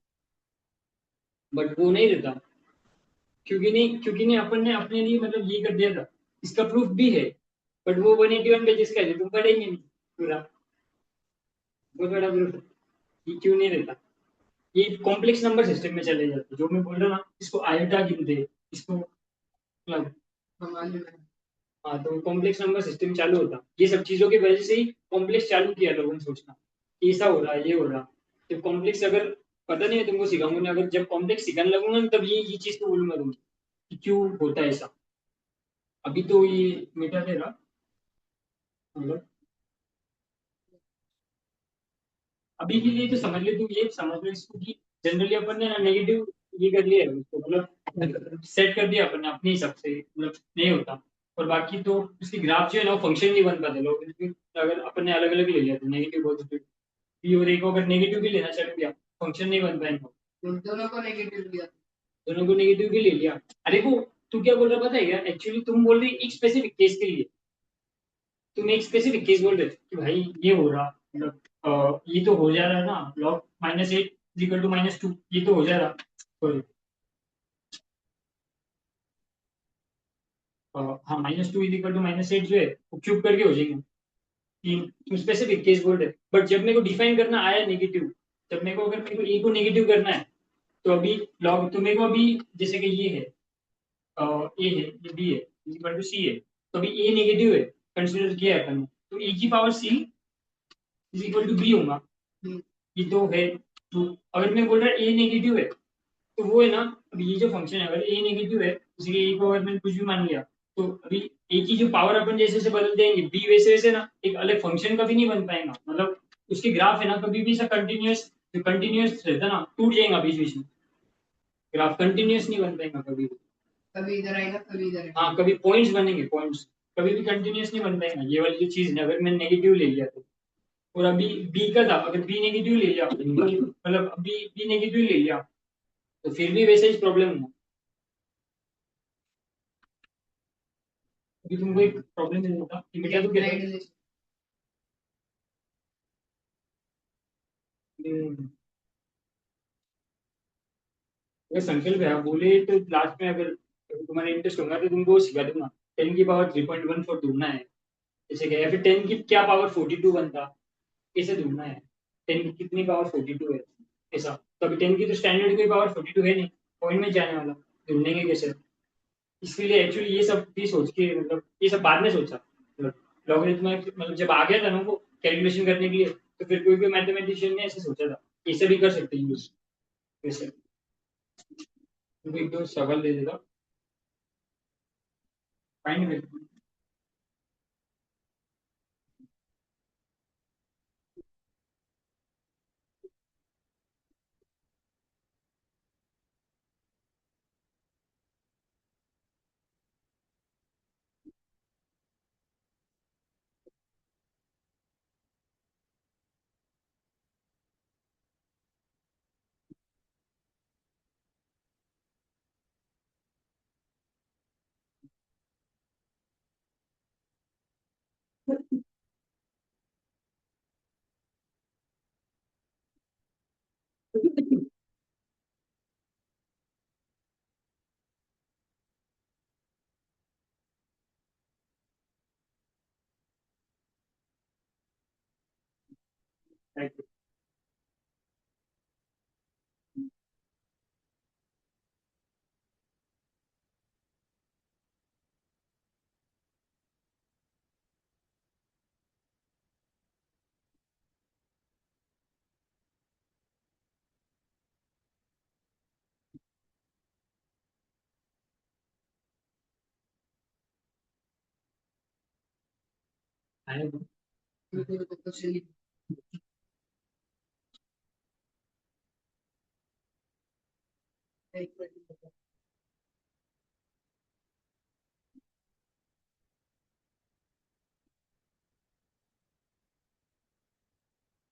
बट वो नहीं रहता, क्योंकि नहीं अपन ने अपने लिए मतलब ये कर दिया था। इसका प्रूफ भी है, बट वो 181 पेजेस का है, तुम पढ़ेंगे नहीं पूरा। बहुत बड़ा प्रूफ है, ये क्यों नहीं रहता? ये कॉम्प्लेक्स नंबर सिस्टम में चले जाते, जो मैं बोल रहा हूँ ना, इसको आयोटा गिनते, इसको मतलब हाँ, तो कॉम्प्लेक्स नंबर सिस्टम चालू होता। ये सब चीजों की वजह से ही कॉम्प्लेक्स चालू किया लोगों ने सोचना कि ऐसा हो रहा है, ये हो रहा। जब कॉम्प्लेक्स अगर पता नहीं है तुमको सिखाऊंगा ना, अगर जब कॉम्प्लेक्स सिखाने लगूंगा ना, तब ये चीज को बोलूंगा तुमको कि क्यों होता है ऐसा। अभी तो ये मिटा दे रहा मतलब, अभी के लिए तो समझ ले, तू ये समझ लो इसको कि जनरली अपन ने नेगेटिव ये कर लिया है उसको, मतलब सेट कर दिया अपन ने अपने हिसाब से, मतलब नहीं होता। और बाकी तो उसकी ग्राफ जो है ना, वो फंक्शन नहीं बन पाते लोग, अगर अपन ने अलग अलग ले लिया तो नेगेटिव पॉजिटिव भी, और एक को अगर नेगेटिव भी लेना चालू किया, फंक्शन नहीं बन पाएंगे। दोनों को नेगेटिव लिया। दोनों को नेगेटिव भी ले लिया। अरे वो तू क्या बोल रहा पता है क्या? एक्चुअली तुम बोल रही एक स्पेसिफिक केस के लिए, तुम एक स्पेसिफिक केस बोल रहे थे कि भाई ये हो रहा, मतलब ये तो हो जा रहा है ना, लॉग -8 इक्वल टू -2, ये तो हो जा रहा। सॉरी, हाँ, -2 इक्वल टू -8 जो है वो क्यूब करके हो जाएंगे। तुम स्पेसिफिक केस बोल रहे, बट जब मेरे को डिफाइन करना आया नेगेटिव, जब मेरे को अगर मेरे को ए को नेगेटिव करना है, तो अभी लॉग तो मेरे को अभी जैसे कि ये है, ए है, ये बी है, इक्वल टू सी है, तो अभी ए नेगेटिव है, कंसिडर किया है अपन ने, तो ए की power c is equal to b होगा। ये तो है। तो अगर मैं बोल रहा ए नेगेटिव है, तो वो है ना, अब ये जो फंक्शन है, अगर ए नेगेटिव है, जैसे ए को अगर मैंने कुछ भी मान लिया, तो अभी ए की जो पावर अपन जैसे जैसे बदल देंगे, बी वैसे वैसे ना एक अलग फंक्शन कभी नहीं बन पाएगा, मतलब उसके ग्राफ है ना कभी भी ऐसा कंटिन्यूअस, जो कंटिन्यूअस रहता ना, टूट जाएगा बीच बीच में, ग्राफ कंटिन्यूअस नहीं बन पाएगा कभी भी। कभी इधर आएगा कभी इधर आएगा। हाँ, कभी पॉइंट्स बनेंगे, पॉइंट्स कभी भी कंटिन्यूअस नहीं बन पाएगा, ये वाली जो चीज है अगर मैंने नेगेटिव ले लिया तो। और अभी बी का था, अगर बी नेगेटिव ले लिया, मतलब अभी बी नेगेटिव ले लिया, तो फिर भी वैसे ही प्रॉब्लम है। अभी तुमको एक प्रॉब्लम नहीं होता कि मैं क्या तो कहता Slide ले। हूँ, अगर संकल्प है आप बोले तो लास्ट में अगर तुम्हारा इंटरेस्ट होगा तो तुमको सिखा दूंगा। 10 की पावर 3.14 ढूंढना है, जैसे क्या, या फिर 10 की क्या पावर 42 बनता, कैसे ढूंढना है, 10 की कितनी पावर 42 है, ऐसा। तो अभी 10 की तो स्टैंडर्ड की पावर 42 है नहीं, पॉइंट में जाने वाला, ढूंढेंगे कैसे? इसके लिए एक्चुअली ये सब भी सोच के, मतलब ये सब बाद में सोचा, मतलब लॉगरिथम मतलब जब आ गया था ना वो कैलकुलेशन करने के लिए, तो फिर कोई कोई मैथमेटिशियन ने ऐसे सोचा था, ऐसे भी कर सकते हैं यूज, वैसे। तुमको एक दो सवाल दे देता, फाइंड। क्वेश्चन एक मिनट।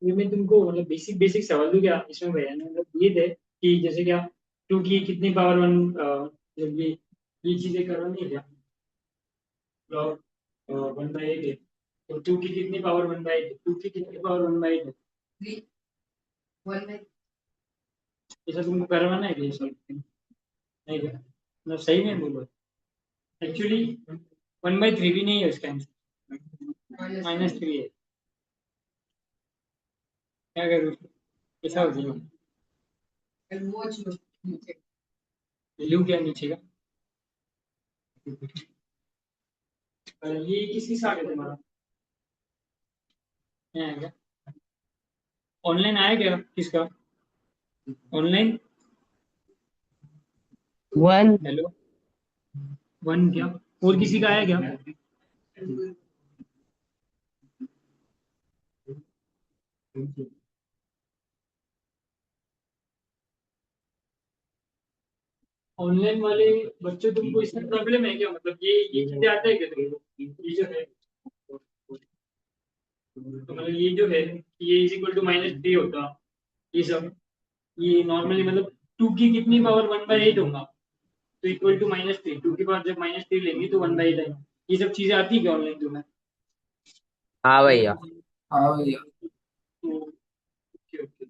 ये मैं तुमको मतलब बेसिक बेसिक सवाल दूं क्या इसमें भैया ने मतलब ये थे कि जैसे क्या टू की कितनी पावर वन, जब ये चीजें करवानी है क्या लॉग 1/8 है, तो टू की कितनी पावर 1/8 है, टू की कितनी पावर 1/8 है, 3 1 में ऐसा तुमको करवाना है क्या ये सब? नहीं क्या मतलब सही में बोलो एक्चुअली 1/3 भी नहीं है उसका आंसर, -3 है। क्या करूँ ऐसा हो जाएगा, वॉच लो नीचे। लू क्या नीचे का, ये किसकी साथ है तुम्हारा, है क्या ऑनलाइन आया क्या किसका ऑनलाइन, वन। हेलो वन क्या और किसी का आया क्या? ऑनलाइन वाले बच्चों तुमको इसमें प्रॉब्लम है क्या, मतलब ये चीजें आता है क्या तुमको, ये जो है तो मतलब ये जो है ये इज इक्वल टू -3 होता, ये सब ये नॉर्मली मतलब टू की कितनी पावर 1/8 होगा तो इक्वल टू -3, टू की पावर जब -3 लेंगे तो 1/8 आएगा, ये सब चीजें आती है क्या ऑनलाइन तुम्हें? हाँ भैया। हाँ भैया। तो ओके ओके,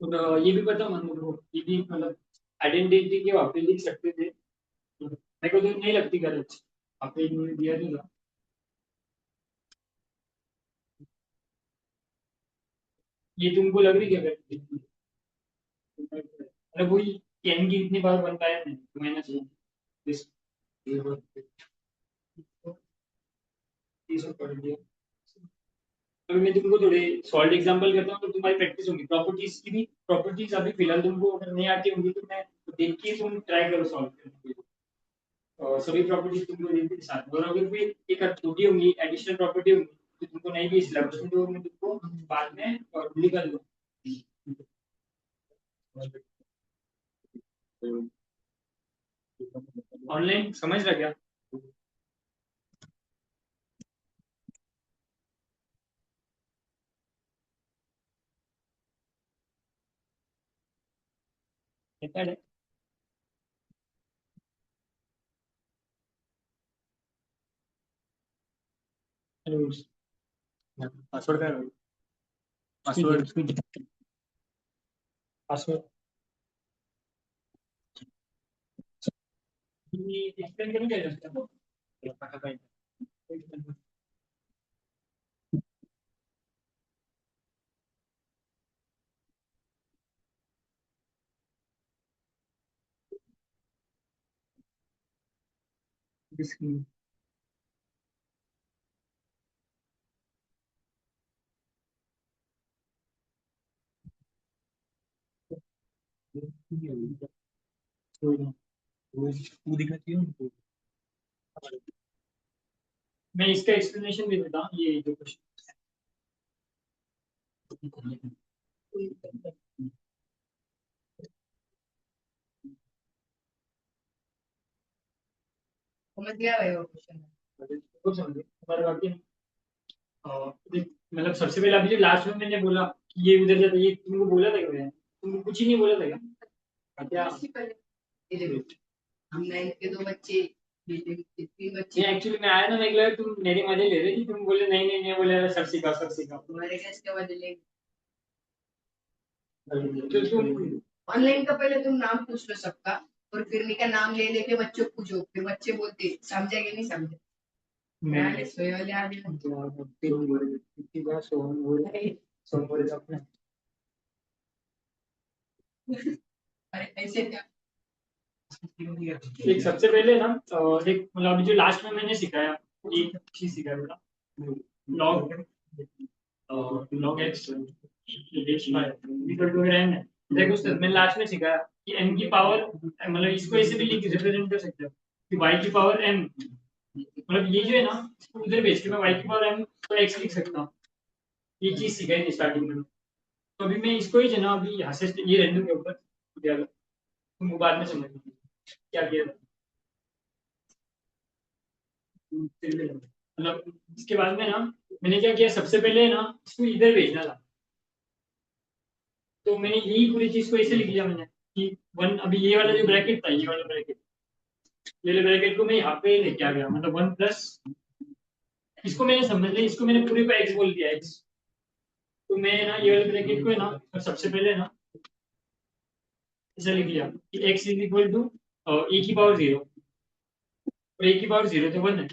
तो ये भी पता मतलब ये भी मतलब आइडेंटिटी के वहाँ पे लिख सकते थे, मेरे को तो नहीं लगती गलत, आपने इन्होंने दिया नहीं था, ये तुमको लग रही है गलत, मतलब वही एन की इतनी बार बन पाया नहीं तो मैंने दिस ये सब पढ़ लिया। अभी मैं तुमको थोड़े सॉल्व एग्जांपल करता हूँ तो तुम्हारी प्रैक्टिस होगी, प्रॉपर्टीज की भी प्रॉपर्टीज अभी फिलहाल तुमको अगर नहीं आती होंगी तो मैं देख के तुम ट्राई करो सॉल्व करने के लिए, और सभी प्रॉपर्टीज तुमको देख के साथ, और अगर कोई एक आध छोटी होंगी एडिशनल प्रॉपर्टी होंगी तो तुमको नहीं भी सिलेबस में तो मैं तुमको बाद में और निकाल दूँ। ऑनलाइन समझ रहा क्या? मेथड है पासवर्ड का पासवर्ड पासवर्ड एक्सप्लेन करूँ क्या जस्ट वो दिखना चाहिए उनको। मैं इसका एक्सप्लेनेशन दे देता हूँ, ये जो क्वेश्चन समझ गया भाई वो क्वेश्चन। को समझे हमारे बाकी मतलब सबसे पहले अभी जो लास्ट में मैंने बोला कि ये उधर जाता है, ये तुमको बोला था क्या मैंने? तुमको कुछ ही नहीं बोला था क्या? इससे पहले ये देखो, हम 9 के 2 बच्चे, ये देखो, 3 बच्चे। ये एक्चुअली मैं आया ना, मैं लगा तुम मेरे मजे ले रहे थे, तुम बोले नहीं नहीं नहीं, बोले सर सिखा सर सिखा, तुम्हारे कैसे के बदले तो तुम ऑनलाइन का पहले तुम नाम पूछ लो सबका, और फिर उनका नाम ले लेके बच्चों को पूछो, फिर बच्चे बोलते समझे कि नहीं समझे। मैं सोए वाले आ गए। कितनी बार सोहन बोले अपने अरे ऐसे क्या? एक सबसे पहले ना एक मतलब अभी जो लास्ट में मैंने सिखाया एक चीज सिखाया बेटा, log log x equal to n है। देखो उसने मैंने लास्ट में सिखाया कि एन की पावर मतलब इसको ऐसे भी लिख रिप्रेजेंट कर सकते हो कि वाई की पावर एम, मतलब ये जो है ना उधर भेज के मैं वाई की पावर एम तो एक्स लिख सकता हूँ, ये चीज सिखाई थी स्टार्टिंग में। तो अभी मैं इसको ही जो है ना अभी यहाँ से ये रहने के ऊपर तुमको बाद में समझ क्या किया था। फिर भी मतलब इसके बाद में ना मैंने क्या किया, सबसे पहले ना इसको इधर भेजना था। तो मैंने यही पूरी चीज को ऐसे लिख लिया मैंने कि वन, अभी ये वाला जो ब्रैकेट था, ये वाला ब्रैकेट, ये वाले ब्रैकेट को मैं यहाँ पे लेके आ गया, मतलब वन प्लस, इसको मैंने समझ लिया, इसको मैंने पूरे को एक्स बोल दिया, एक्स। तो मैं ना ये वाले ब्रैकेट को है ना सबसे पहले ना ऐसा लिख लिया कि एक्स इज इक्वल टू ए की पावर जीरो, और ए की पावर जीरो तो वन है।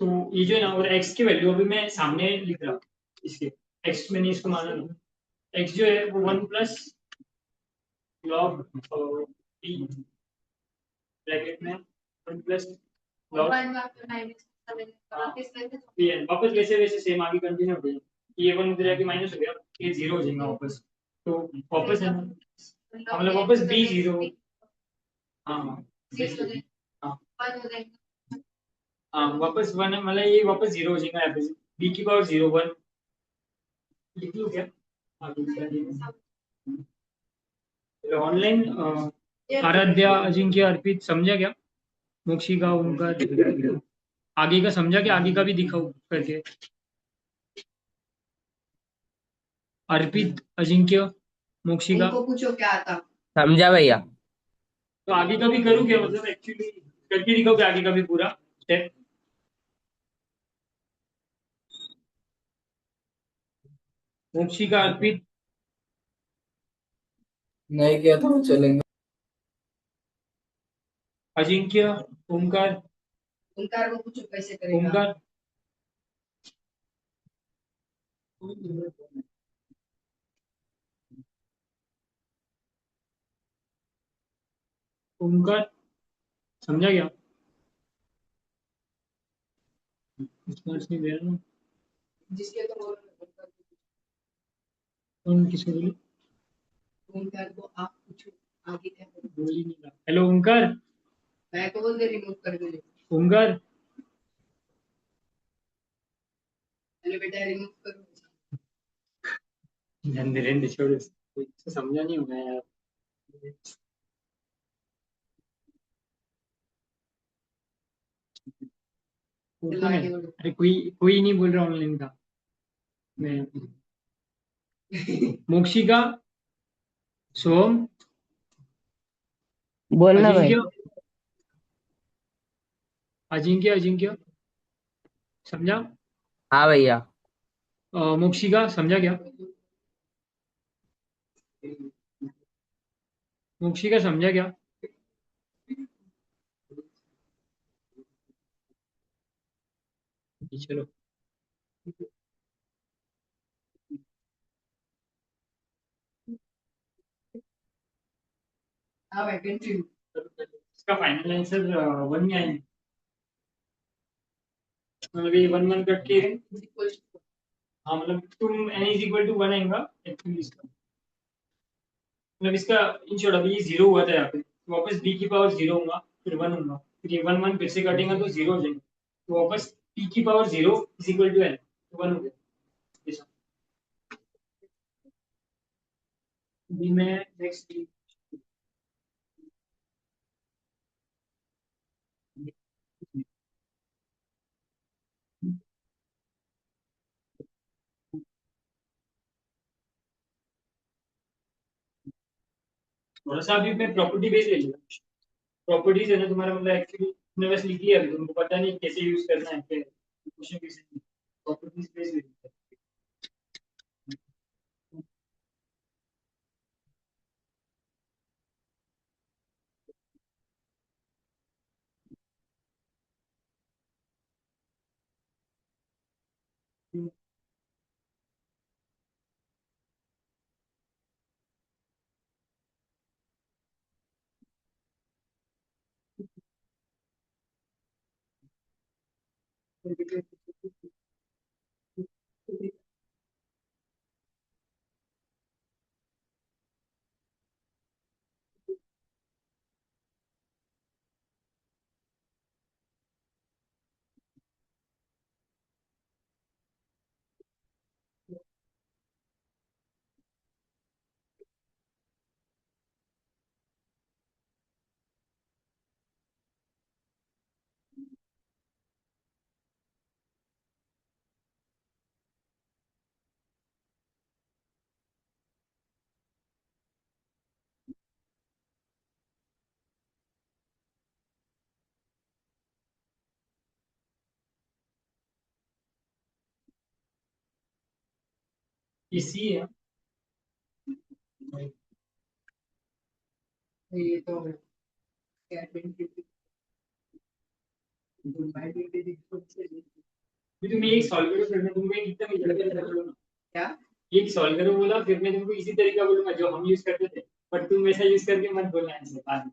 तो ये जो है ना, और एक्स की वैल्यू अभी मैं सामने लिख रहा हूँ इसके, एक्स मैंने इसको माना ना, एक्स जो है वो one plus log p bracket में one plus log p n, वापस वैसे वैसे सेम आगे कंटिन्यू हो गया, ये वन उधर जाके माइनस हो गया, ये जीरो हो जाएगा वापस। तो वापस है ना, मतलब वापस बी जीरो, हाँ हाँ हाँ हाँ, वापस वन है, मतलब ये वापस जीरो हो जाएगा यहाँ पे, बी की पावर जीरो वन, लिख लूँ क्या ऑनलाइन? आराध्या, अजिंक्य, अर्पित समझा क्या? मोक्षिका, उनका आगे का समझा क्या? आगे का भी दिखाओ करके। अर्पित, अजिंक्य, मोक्षिका, उनको पूछो क्या आता। समझा भैया। तो आगे का भी करूँ क्या, मतलब एक्चुअली करके दिखाओ क्या आगे का भी पूरा स्टेप? मोक्षिका, अर्पित, नहीं किया तो चलेंगे। अजिंक्य, ओमकार, ओंकार को पूछो कैसे करेगा। ओमकार, ओमकार समझा क्या? इसका से दे रहा हूँ। जिसके तो बोल कौन किसको बोले? ओंकार को आप पूछो आगे क्या करेगा। बोल ही नहीं रहा। हेलो ओमकार, मैं तो बोल दे रिमूव कर दे। ओमकार, हेलो बेटा रिमूव करो। रहने रहने छोड़ इसको, समझा नहीं होगा यार। चलो आगे बढ़ो। अरे कोई कोई नहीं बोल रहा ऑनलाइन का। मैं मोक्षिका, सोम, बोलना भाई। अजिंक्य, अजिंक्य, अजिंक्य समझा? हाँ भैया। मोक्षिका समझा क्या? मोक्षिका समझा क्या? चलो हाँ भाई कंटिन्यू। इसका फाइनल आंसर वन में आएंगे, मतलब ये वन वन करके। हाँ मतलब तुम n is equal to one आएगा एक्चुअली इसका, मतलब इसका इन शॉर्ट अभी ये जीरो हुआ था यहाँ पे, तो वापस बी की पावर जीरो होगा, फिर वन होगा, फिर ये वन वन फिर से कटेगा तो जीरो हो जाएगा, तो वापस पी की power zero is equal to n, तो वन हो गया ऐसा। अभी मैं नेक्स्ट थोड़ा सा अभी मैं प्रॉपर्टी बेस्ड ले लूँगा। प्रॉपर्टीज है ना तुम्हारा, मतलब एक्चुअली तुमने बस लिख लिया, अभी तुमको पता नहीं कैसे यूज करना है, क्वेश्चन कैसे, प्रॉपर्टीज बेस्ड। ये सी है। ये तो क्या 20 बाय 20 भी तुम एक सॉल्व करो फिर मैं तुमको एक एकदम इजी तरीका बोलूंगा। क्या एक सॉल्व करो बोला फिर मैं तुमको इसी तरीका बोलूंगा जो हम यूज करते थे। बट तुम वैसा यूज करके मत बोलना आंसर बाद में।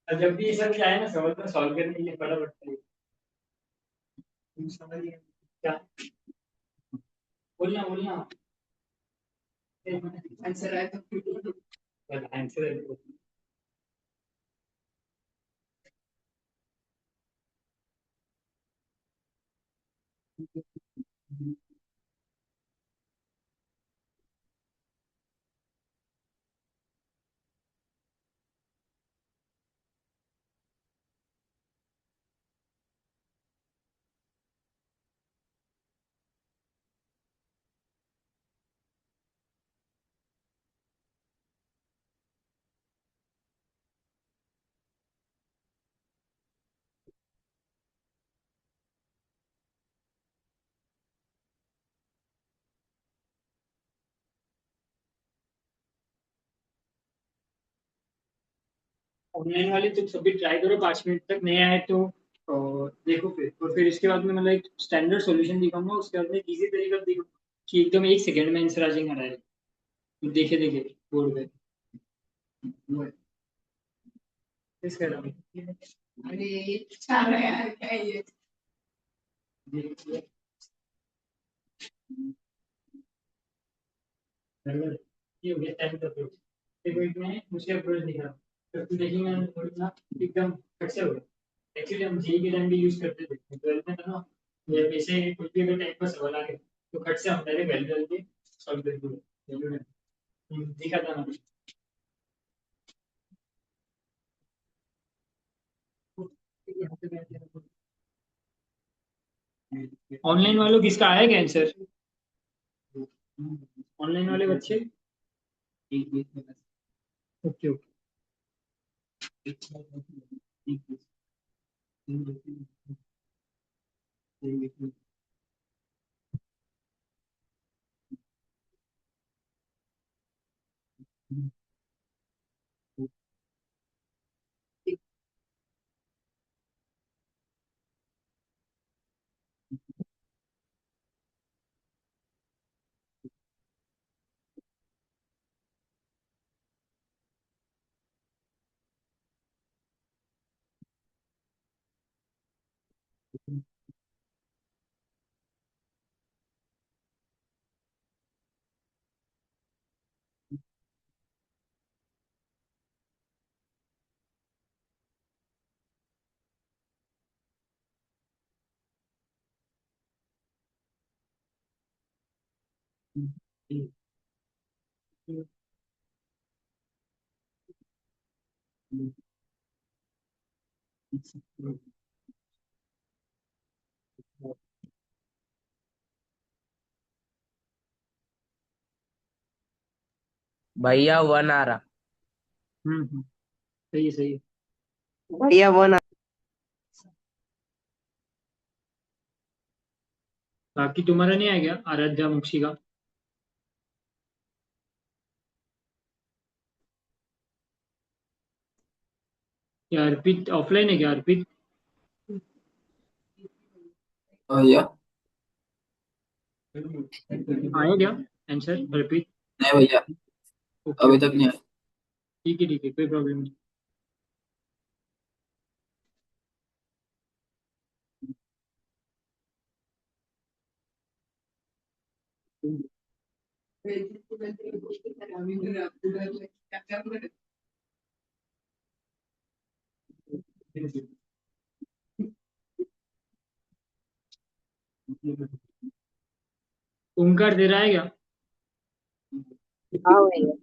और जब भी ये सब आए ना सवाल तो सॉल्व करने के लिए बड़ा पड़ता है। तुम समझ गए क्या बोलना बोलना। आंसर आया तो फिर बोलो। आंसर ऑनलाइन वाले तुम सभी ट्राई करो 5 मिनट तक नहीं आए तो देखो फिर और फिर इसके बाद में मतलब एक स्टैंडर्ड सॉल्यूशन दिखाऊंगा उसके बाद में एक इजी तरीका दिखाऊंगा कि एकदम 1 सेकंड में आंसर आ जाएगा डायरेक्ट। तो देखे देखे बोर्ड पे वो है। इस कह रहा हूँ अरे ये अच्छा है यार क्या है ये देखिए, बराबर है। ये हो गया टाइम का अप्रोच। देखो एक मैं मुझे अप्रोच दिखा रहा हूँ तो तुम देखिए मैं थोड़ा एकदम फट से हो गया। एक्चुअली हम जेई के टाइम भी यूज करते थे 12th में था ना। ये वैसे कुछ भी अगर टाइप का सवाल आ गया तो खट से हम डायरेक्ट वैल्यू डाल के सॉल्व कर दिए वैल्यू डाल दिखा था ना। ऑनलाइन वालों किसका आया क्या आंसर। ऑनलाइन वाले बच्चे ओके ओके। भैया 1 आ रहा। सही है सही है। भैया 1 आ। बाकी तुम्हारा नहीं आ गया आराध्या मुक्षी का। या अर्पित ऑफलाइन है क्या अर्पित। भैया आया क्या आंसर अर्पित। नहीं भैया ओके अभी तक ओके नहीं आया। ठीक है कोई प्रॉब्लम नहीं। ओमकार दे रहा है क्या। हाँ भैया।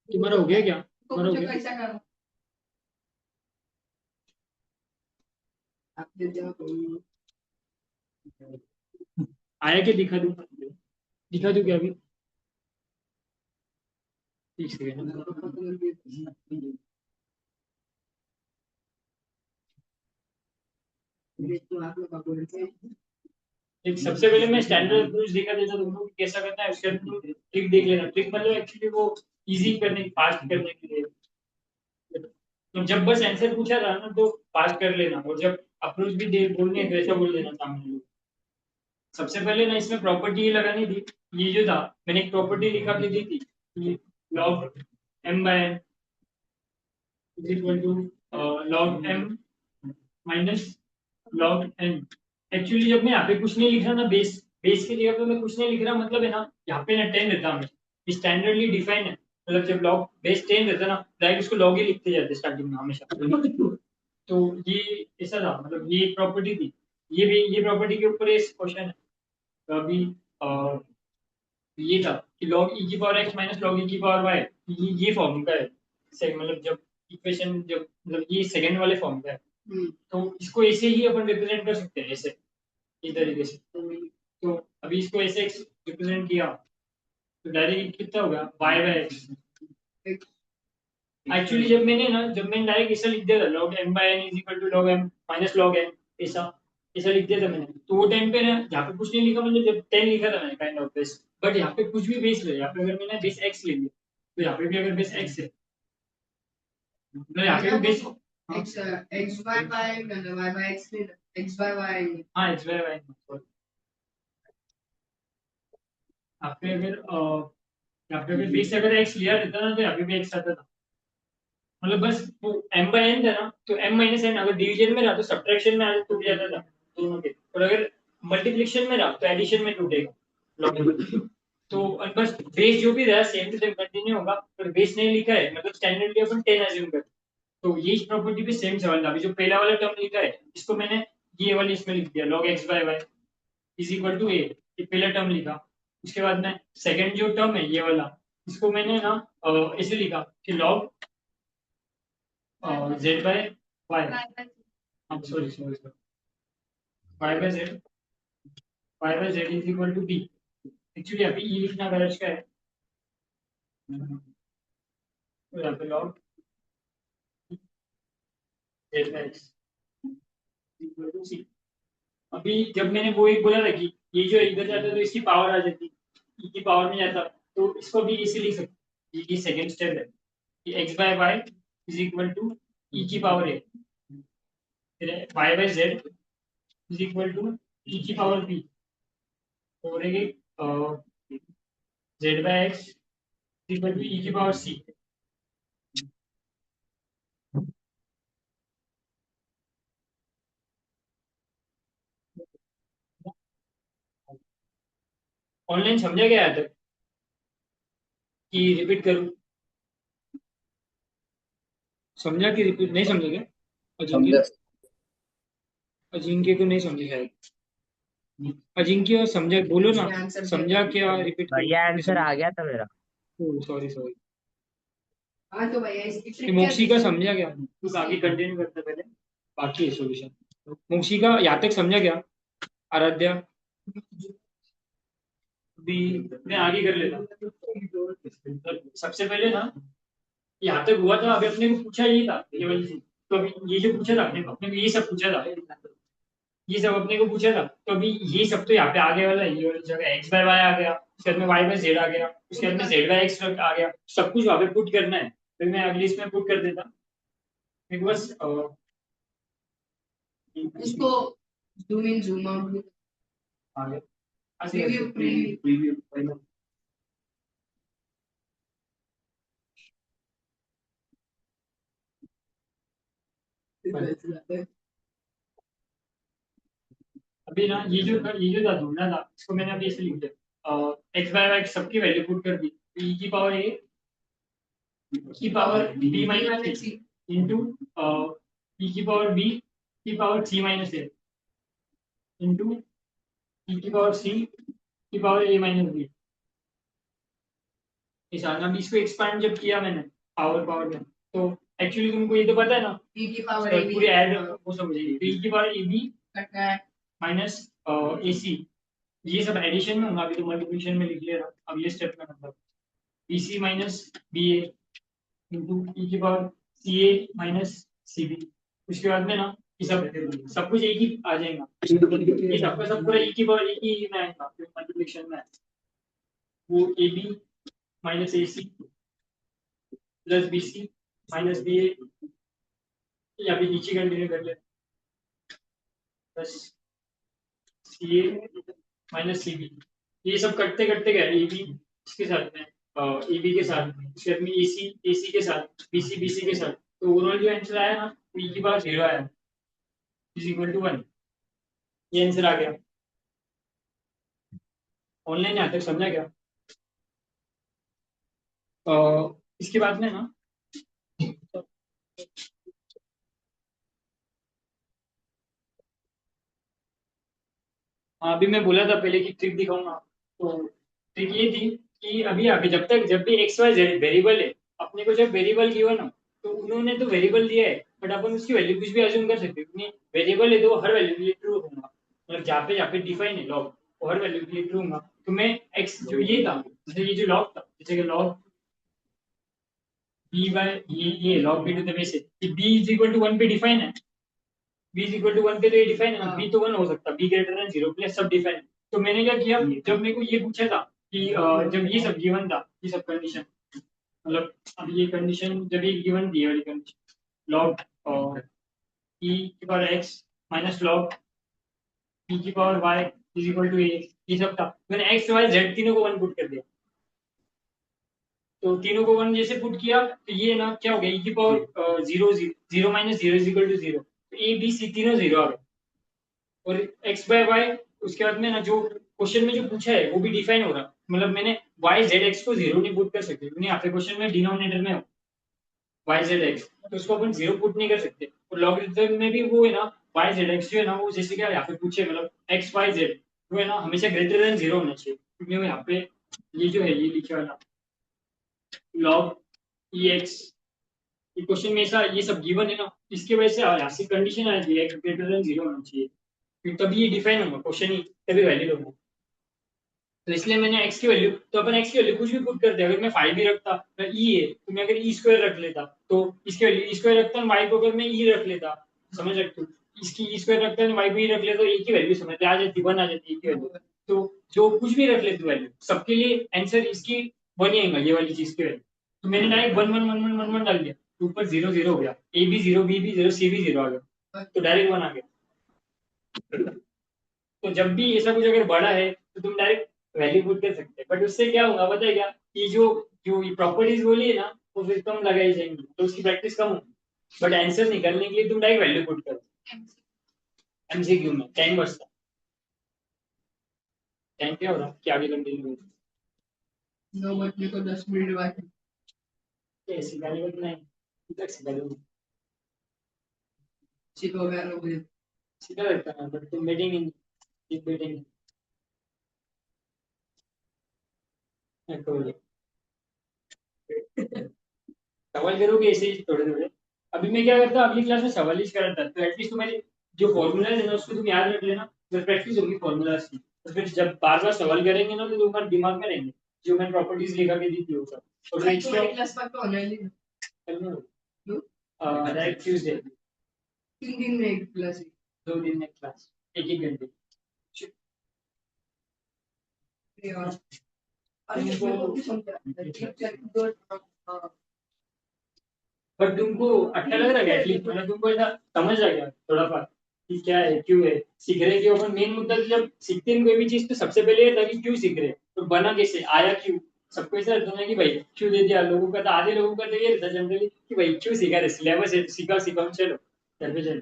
तुम्हारा हो गया क्या तुम्हारा हो मुझे गया। कैसा करो आप आया क्या दिखा दूँ क्या अभी। एक सेकंड। आप लोग का बोलते हैं एक सबसे पहले मैं स्टैंडर्ड अप्रोच दिखा देता तुमको कि कैसा करना है, उसके बाद तुम ट्रिक देख लेना। ट्रिक मतलब एक्चुअली वो इजी करने फास्ट करने के लिए। तो जब बस आंसर पूछा था ना तो फास्ट कर लेना, और जब अप्रोच भी दे बोलने तो ऐसा बोल देना सामने लोग। सबसे पहले ना इसमें प्रॉपर्टी लगानी थी। ये जो था मैंने एक प्रॉपर्टी लिखा के दी थी, log m by n is equal to log m minus log n. Actually जब मैं यहाँ पे कुछ नहीं लिख रहा ना, बेस बेस की जगह पे मैं कुछ नहीं लिख रहा, मतलब है ना यहाँ पे ना 10 रहता हमें, स्टैंडर्डली डिफाइन है। मतलब जब लॉग बेस 10 रहता ना, डायरेक्ट उसको लॉग ही लिखते जाते स्टार्टिंग में हमेशा। तो ये ऐसा था, मतलब ये एक प्रॉपर्टी थी। ये भी ये प्रॉपर्टी के ऊपर इस क्वेश्चन है। तो अभी ये था कि log e की power x minus log e की पावर y, ये फॉर्म का है। मतलब जब इक्वेशन जब मतलब ये सेकंड वाले फॉर्म का है, तो इसको ऐसे ही अपन रिप्रेजेंट कर सकते हैं, ऐसे इस तरीके से। तो अभी इसको ऐसे रिप्रेजेंट किया तो डायरेक्ट कितना होगा y बाय एक्स। एक्चुअली जब मैंने डायरेक्ट ऐसा लिख दिया था log m by n is equal to log m minus log n, ऐसा ऐसा लिख दिया था मैंने। तो वो टाइम पे ना यहाँ पे कुछ नहीं लिखा, मतलब जब 10 लिखा था मैंने काइंड ऑफ बेस, बट यहाँ पे कुछ भी बेस ले, यहाँ पे अगर मैंने बेस x ले लिया तो यहाँ पे भी अगर बेस x है तो यहाँ पे भी base x y by y by x x by y। हाँ x बाय y। यहाँ पे अगर बेस अगर x लिया रहता ना तो यहाँ पे भी x आता था। मतलब बस वो m बाय n था ना, तो m माइनस n अगर डिवीजन में रहा तो सब्ट्रैक्शन में आगे टूट जाता था दोनों के, और अगर मल्टीप्लिकेशन में रहा तो एडिशन में टूटेगा। तो बस बेस जो भी रहा सेम टू सेम कंटिन्यू होगा, पर बेस नहीं लिखा है मतलब स्टैंडर्डली अपन 10 अज्यूम करते। तो ये इस प्रॉपर्टी पे सेम सवाल था। अभी जो पहला वाला टर्म लिखा है इसको मैंने ये वाली इसमें लिख दिया log x by y is equal to a, ये पहला टर्म लिखा। उसके बाद में सेकंड जो टर्म है ये वाला, इसको मैंने ना ऐसे लिखा कि log z by y, sorry sorry sorry, y by z, y by z is equal to b। Actually अभी ई लिखना गलत का है, तो यहाँ पे log z by x equal to c। अभी जब मैंने वो एक बोला था कि ये जो इधर जाता तो इसकी पावर आ जाती, ई की पावर में जाता, तो इसको भी इसे लिख सकते। ये सेकंड स्टेप है कि x by y is equal to e की पावर ए, फिर y by z is equal to e की पावर बी, और z by x is equal to e की पावर सी। ऑनलाइन समझा गया है तक कि रिपीट करूं? समझा कि रिपीट नहीं समझा क्या? अजिंक्य, अजिंक्य को नहीं समझा शायद। अजिंक्य और समझा बोलो ना, समझा क्या रिपीट भैया आंसर करूं? आ गया था मेरा। Sorry sorry. हाँ तो भैया इसकी कि ट्रिक मोक्षी का समझा क्या? तू आगे कंटिन्यू करता पहले, बाकी है सॉल्यूशन। मोक्षी का यहाँ तक समझा क्या? आराध्या भी मैं आगे कर लेता हूँ। सबसे पहले ना यहाँ तक हुआ था, अभी अपने को पूछा ये था ये वाली चीज। तो अभी ये जो पूछा था अपने को ये सब पूछा था, ये सब अपने को पूछा था। तो अभी ये सब तो यहाँ पे आगे वाला है, ये वाली जगह एक्स बाय वाई आ गया, उसके बाद में वाई बाय जेड आ गया, उसके बाद में जेड बाय एक्स आ गया, सब कुछ वहाँ पे पुट करना है। फिर मैं अगली इसमें पुट कर देता। मेरे को बस उसको जूम इन जूम आउट आ गया प्रीव्यू प्रीव्यू प्रीव्यू। अभी ना ये जो था ढूंढना था, इसको मैंने अभी ऐसे लिख दिया, एक्स बाय वाई सबकी वैल्यू पुट कर दी। ई की पावर ए की पावर बी माइनस सी इंटू ई की पावर बी की पावर सी माइनस ए इंटू ई की पावर सी की पावर ए माइनस बी। इस अभी इसको एक्सपांड जब किया मैंने पावर पावर में, तो एक्चुअली तुमको ये तो पता है ना, ई की पावर ए पूरी ऐड वो समझेगी। तो ई की power A b minus a सी, ये सब एडिशन में होगा। अभी तो मल्टीप्लिकेशन में लिख लिया, अब ये स्टेप में मतलब बी सी माइनस बी ए इंटू ई की पावर सी ए माइनस सी बी। उसके बाद में ना ये सब कुछ एक ही आ जाएगा, ये सबका सब पूरा एक ही में आएगा मल्टीप्लिकेशन में। वो a b minus a c plus b c minus b a, या फिर नीचे कंटिन्यू कर ले, बस सी ए माइनस सी बी। ये सब कटते कटते गए, ए बी इसके साथ में, ए बी के साथ, उसके बाद में ए सी के साथ, बी सी के साथ, तो ओवरऑल जो आंसर आया ना वो e की पावर 0 आया, इज इक्वल टू 1। ये आंसर आ गया। ऑनलाइन यहाँ तक समझा क्या? इसके बाद में ना अभी मैं बोला था पहले की ट्रिक दिखाऊंगा, तो ट्रिक ये थी कि अभी आगे जब भी एक्स वाई जेड वेरिएबल है, अपने को जब वेरिएबल गिवन हो तो उन्होंने तो वेरिएबल दिया है, बट अपन उसकी वैल्यू कुछ भी अज्यूम कर सकते हैं। वेरिएबल है तो हर वैल्यू के लिए ट्रू होगा, मतलब जहाँ पे डिफाइन है लॉग, वो हर वैल्यू के लिए ट्रू होगा। तो मैं एक्स जो ये था, जैसे ये जो लॉग था, जैसे कि लॉग बी बाय ये log b to the base है, बी इज इक्वल टू 1 पे डिफाइन है, बी इज इक्वल टू 1 पे तो ये डिफाइन है ना, बी तो 1 हो सकता है, बी ग्रेटर देन 0 प्लस सब डिफाइन है। तो मैंने क्या किया, जब मेरे को ये पूछा था कि जब ये सब गिवन था, ये सब कंडीशन, मतलब अब ये कंडीशन जब ये गिवन दी वाली कंडीशन, लॉग e की power x minus log e की power y is equal to a, ये सब था, मैंने x y z तीनों को 1 पुट कर दिया। तो तीनों को 1 जैसे पुट किया तो ये ना क्या हो गया, e की power 0 minus 0 is equal to 0, तो a b c तीनों 0 आ गए। और x बाय y उसके बाद में ना जो क्वेश्चन में जो पूछा है वो भी डिफाइन हो रहा, मतलब मैंने y z x को 0 नहीं पुट कर सकते, क्योंकि यहाँ पे क्वेश्चन में डिनोमिनेटर में हो y z x, तो उसको अपन 0 पुट नहीं कर सकते। और लॉगरिथम में भी वो है ना, y z x जो है ना, वो जैसे क्या यहाँ पे पूछे, मतलब x y z वो है ना हमेशा ग्रेटर देन 0 होना चाहिए, क्योंकि वो यहाँ पे ये जो है ये लिखे वाला लॉग ई एक्स, ये क्वेश्चन में ऐसा ये सब गिवन है ना, इसकी वजह से यहाँ से कंडीशन आ जाती है x ग्रेटर देन 0 होना चाहिए, क्योंकि तभी ये डिफाइन होगा क्वेश्चन ही, तभी वैलिड होगा। तो इसलिए मैंने x की वैल्यू, तो अपन x की वैल्यू कुछ भी पुट करते, अगर मैं 5 भी रखता e है तो मैं अगर e स्क्वायर रख लेता, तो इसकी वैल्यू e स्क्वायर रखता, y को अगर मैं e रख लेता, समझ रखते हो, इसकी e स्क्वायर रखता है, y को e रख लेता, तो e की वैल्यू समझ आ जाती, 1 आ जाती है की वैल्यू। तो जो कुछ भी रख लेते वैल्यू, सबके लिए आंसर इसकी 1 ही आएगा, ये वाली चीज की वैल्यू। तो मैंने डायरेक्ट 1 1 1 1 1 1 डाल दिया, तो ऊपर 0 0 हो गया, a भी 0 b भी 0 c भी 0 आ गया, तो डायरेक्ट 1 आ गया। तो जब भी ऐसा कुछ अगर बड़ा है तो तुम डायरेक्ट वैल्यू पुट कर सकते हैं, बट उससे क्या होगा पता है क्या, कि जो जो प्रॉपर्टीज बोली है ना वो फिर कम लगाई जाएंगी, तो उसकी प्रैक्टिस कम होगी। बट आंसर निकालने के लिए तुम डायरेक्ट वैल्यू पुट करो। एमसीक्यू में टाइम बचता, टाइम क्या हो रहा है कि आगे कंटिन्यू 9 बजने को 10 मिनट बाकी। ऐसी गाली बट नहीं, तक सीधा लो, सीखो 11 बजे। सीधा लगता है, बट तुम बैठेंगे नहीं, ठीक बैठेंगे तो सवाल करोगे ऐसे ही थोड़े थोड़े। अभी मैं क्या करता, अगली क्लास में सवाल ही कराता, तो एटलीस्ट तुम्हारी जो फॉर्मूला है ना उसको तुम याद रख लेना, फिर प्रैक्टिस होगी फॉर्मूलाज की, तो फिर जब बार बार सवाल करेंगे ना तो तुम्हारे दिमाग में रहेंगे जो मैंने प्रॉपर्टीज लिखा के दी थी वो सब। और फिर इसको क्लास तक तो ऑनलाइन डायरेक्ट ट्यूसडे, 3 दिन में एक क्लास है। 2 दिन में क्लास, एक एक घंटे। यार अरे मेरे को भी समझा बट तुमको अच्छा लग रहा है एटलीस्ट, मतलब तुमको ऐसा समझ आ गया थोड़ा सा कि क्या है क्यों है सीख रहे, क्यों अपन मेन मुद्दा तो जब सीखते हैं कोई भी चीज तो सबसे पहले ये था कि क्यों सीख रहे, तो बना कैसे, आया क्यों। सबको ऐसा रहता है कि भाई क्यों दे दिया, लोगों का तो आधे लोगों का तो ये रहता जनरली कि भाई क्यों सीखा रहे, सिलेबस है सीखा सीखा चलो घर पे चलो,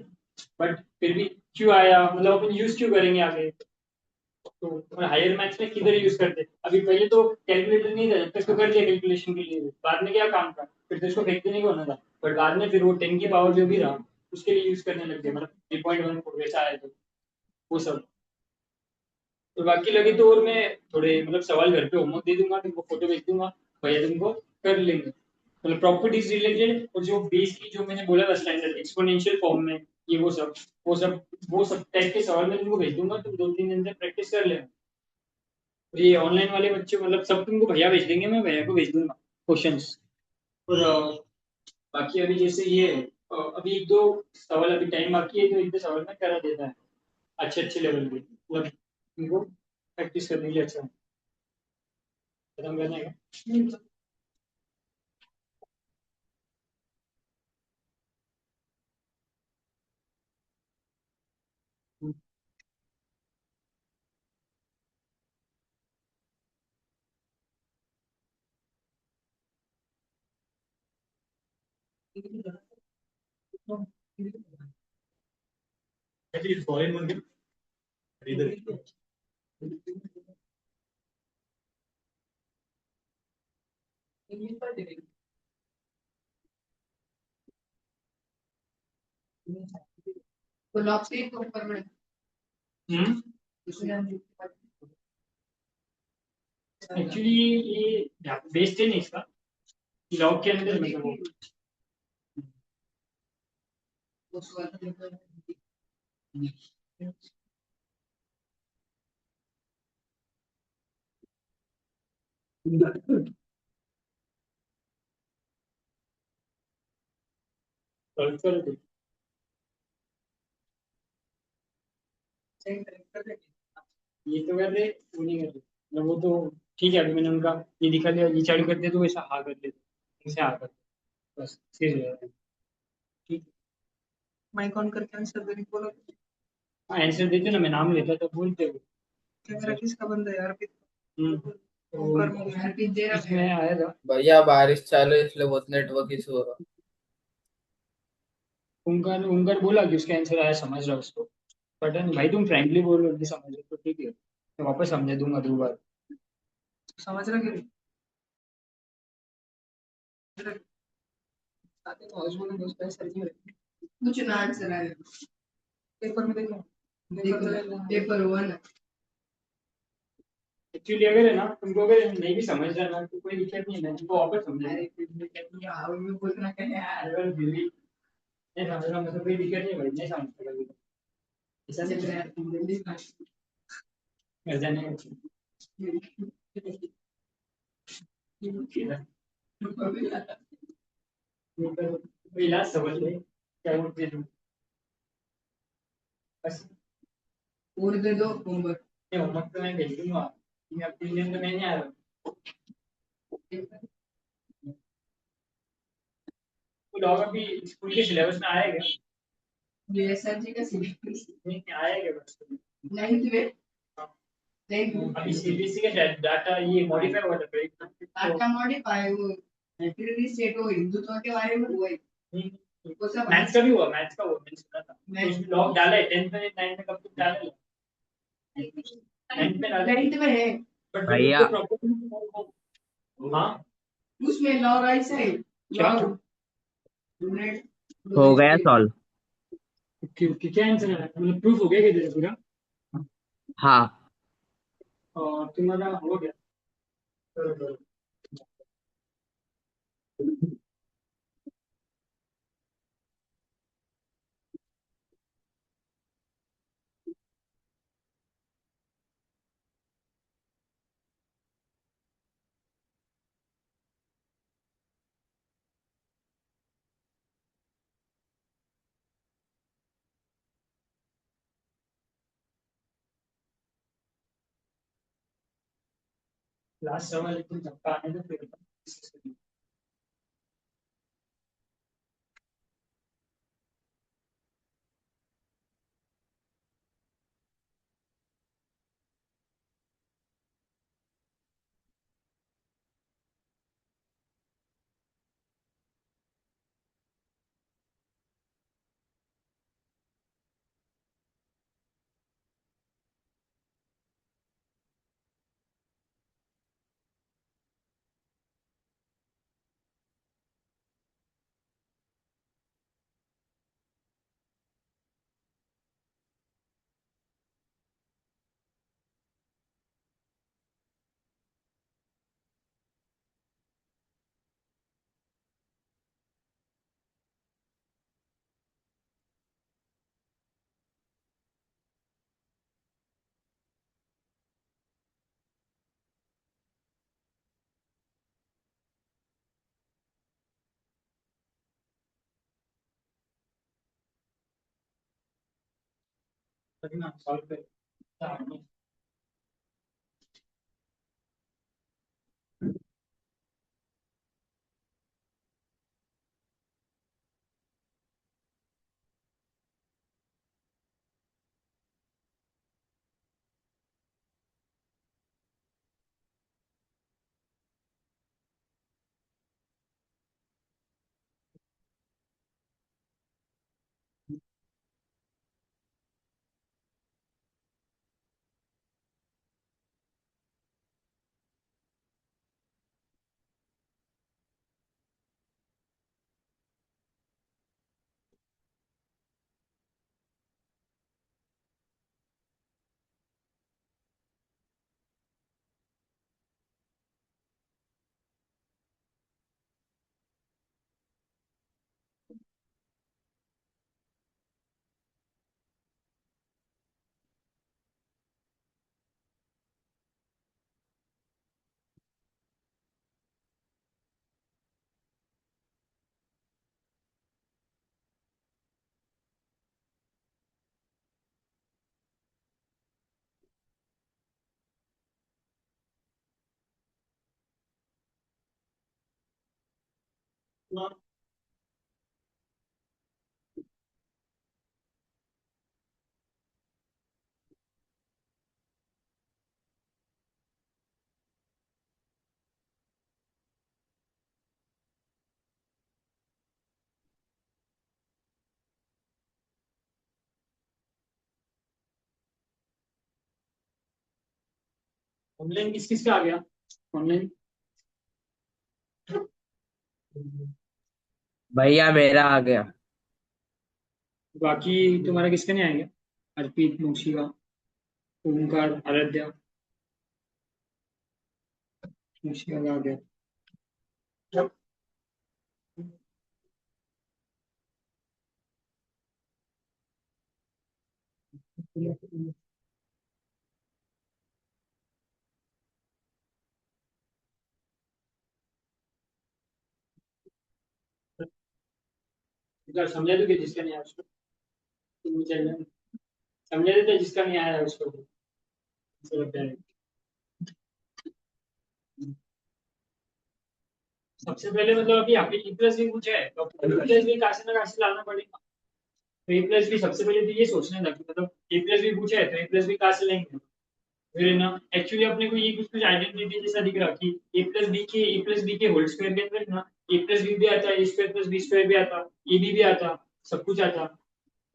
बट फिर भी क्यों आया, मतलब अपन यूज क्यों करेंगे आगे। तो हायर मैथ्स में किधर यूज करते, अभी पहले तो कैलकुलेटर नहीं था, जब तक तो कर लिया कैलकुलेशन के लिए, बाद में क्या काम था, फिर तो इसको फेंक देने को होना था, बट बाद में फिर वो 10 की पावर जो भी रहा उसके लिए यूज करने लग गए, मतलब 3.14 वैसा आया तो वो सब। तो बाकी लगे तो और मैं थोड़े मतलब सवाल घर पे होमवर्क दे दूंगा, तुमको फोटो भेज दूंगा, भैया तुमको कर लेंगे, मतलब प्रॉपर्टीज रिलेटेड, और जो बेस की जो मैंने बोला था स्टैंडर्ड एक्सपोनेंशियल फॉर्म में, ये वो सब टाइप के सवाल मैं तुमको भेज दूंगा, तुम 2-3 दिन तक प्रैक्टिस कर लेना। और ये ऑनलाइन वाले बच्चे मतलब सब तुमको भैया भेज देंगे, मैं भैया को भेज दूंगा क्वेश्चंस। और बाकी अभी जैसे ये अभी एक दो सवाल अभी टाइम बाकी है, तो एक दो सवाल में करा देता है अच्छे अच्छे लेवल पे, मतलब इनको प्रैक्टिस करने के लिए अच्छा है। खत्म करना है क्या? Actually, foreign one के इधर तो लॉक से ही तो ऊपर में एक्चुअली ये बेस्ड है नहीं इसका, लॉग के अंदर मतलब वो सॉल्व कर दो। ये तो कर रहे, वो नहीं कर रहे, मतलब वो तो ठीक है। अभी मैंने उनका ये दिखा दिया, ये चालू कर दे तो वैसा हाँ कर दे, इसे हाँ कर दे, बस सीधे हो जाता है। ठीक माइक ऑन करके आंसर देने को बोला। है, आंसर देते ना, मैं नाम लेता तो बोलते हो। कैमरा किसका बंद है यार? तो ओंकार मुझे अर्पित दे रहा है। इसमें आया था भैया बारिश चालू है इसलिए बहुत नेटवर्क इशू हो रहा। उनका उनका बोला कि उसका आंसर आया, समझ रहा उसको। पता नहीं भाई, तुम फ्रेंकली बोल रहे हो, नहीं समझ रहे तो ठीक है, मैं वापस समझा दूंगा दो बार। समझ रहा कि आते तो हाउस बोलेंगे उसका आंसर नहीं है। कुछ ना आंसर आया। पेपर में देखो, देखो देखो पेपर 1 एक्चुअली अगर है ना, तुमको अगर नहीं भी समझ रहा ना तो कोई दिक्कत नहीं है, मैं तुमको वापस समझा अरे फिर भी कहती है आओ में बोलना क्या यार। अगर फिर भी नहीं समझ रहा मतलब कोई दिक्कत नहीं भाई, नहीं समझ सकता ऐसा चल नहीं रहा है तुम जल्दी कर। कर जाने का इलाज समझ ले क्या बोलते हैं तुम, बस और दे दो होमवर्क। ये होमवर्क तो मैं भेज दूंगा, ये अपने लिए तो मैं नहीं आ रहा। तो लॉग अभी स्कूल के सिलेबस में आएगा, ये एसआरजी का सिलेबस नहीं आएगा बस। 9th में अभी सीबीएसई का शायद डाटा ये मॉडिफाई हुआ था डाटा मॉडिफाई वो लिटरली स्टेट हो हिंदुत्व के बारे में हुआ है। वो सब मैथ्स का भी हुआ, मैथ्स का हुआ, मैंने सुना था। मैं तो उसमें लॉग डाला है 10th में 9th में, कब तक डाला है? 9th में डाला है, 9th में है बट फिर भैया उसको प्रॉपर हाँ उसमें लॉग ऐसा है क्या लॉग हो गया सॉल्व। क्या आंसर है, मतलब प्रूफ हो गया कि तेरा पूरा, हाँ और तुम्हारा हो गया। लास्ट सवाल लेकिन सबका आने दो फिर discuss करेंगे। करना सॉल्व कर। ऑनलाइन किस किस का आ गया ऑनलाइन? भैया मेरा आ गया। बाकी तुम्हारा किसका नहीं आएगा? अर्पित, मोशिका, ओमकार, आराध्या। मोशिका का आ गया। समझा दूंगे जिसका नहीं आया उसको। चल जाए। समझा देते जिसका नहीं आया उसको। ऐसा लगता है। सबसे पहले मतलब अभी आपके ई प्लस भी कुछ है तो ई प्लस भी कहाँ से ना कहाँ से लाना पड़ेगा। तो ए प्लस भी सबसे पहले तो ये सोचना था कि मतलब ए प्लस भी पूछा है तो ए प्लस भी कहाँ से लेंगे। फिर ना एक्चुअली अपने को ये कुछ कुछ आइडेंटिटी जैसा दिख रहा कि ए प्लस बी के होल स्क्वायर के अंदर ना ए प्लस बी भी आता है, ए स्क्वायर प्लस बी स्क्वायर भी आता, ए भी आता, सब कुछ आता।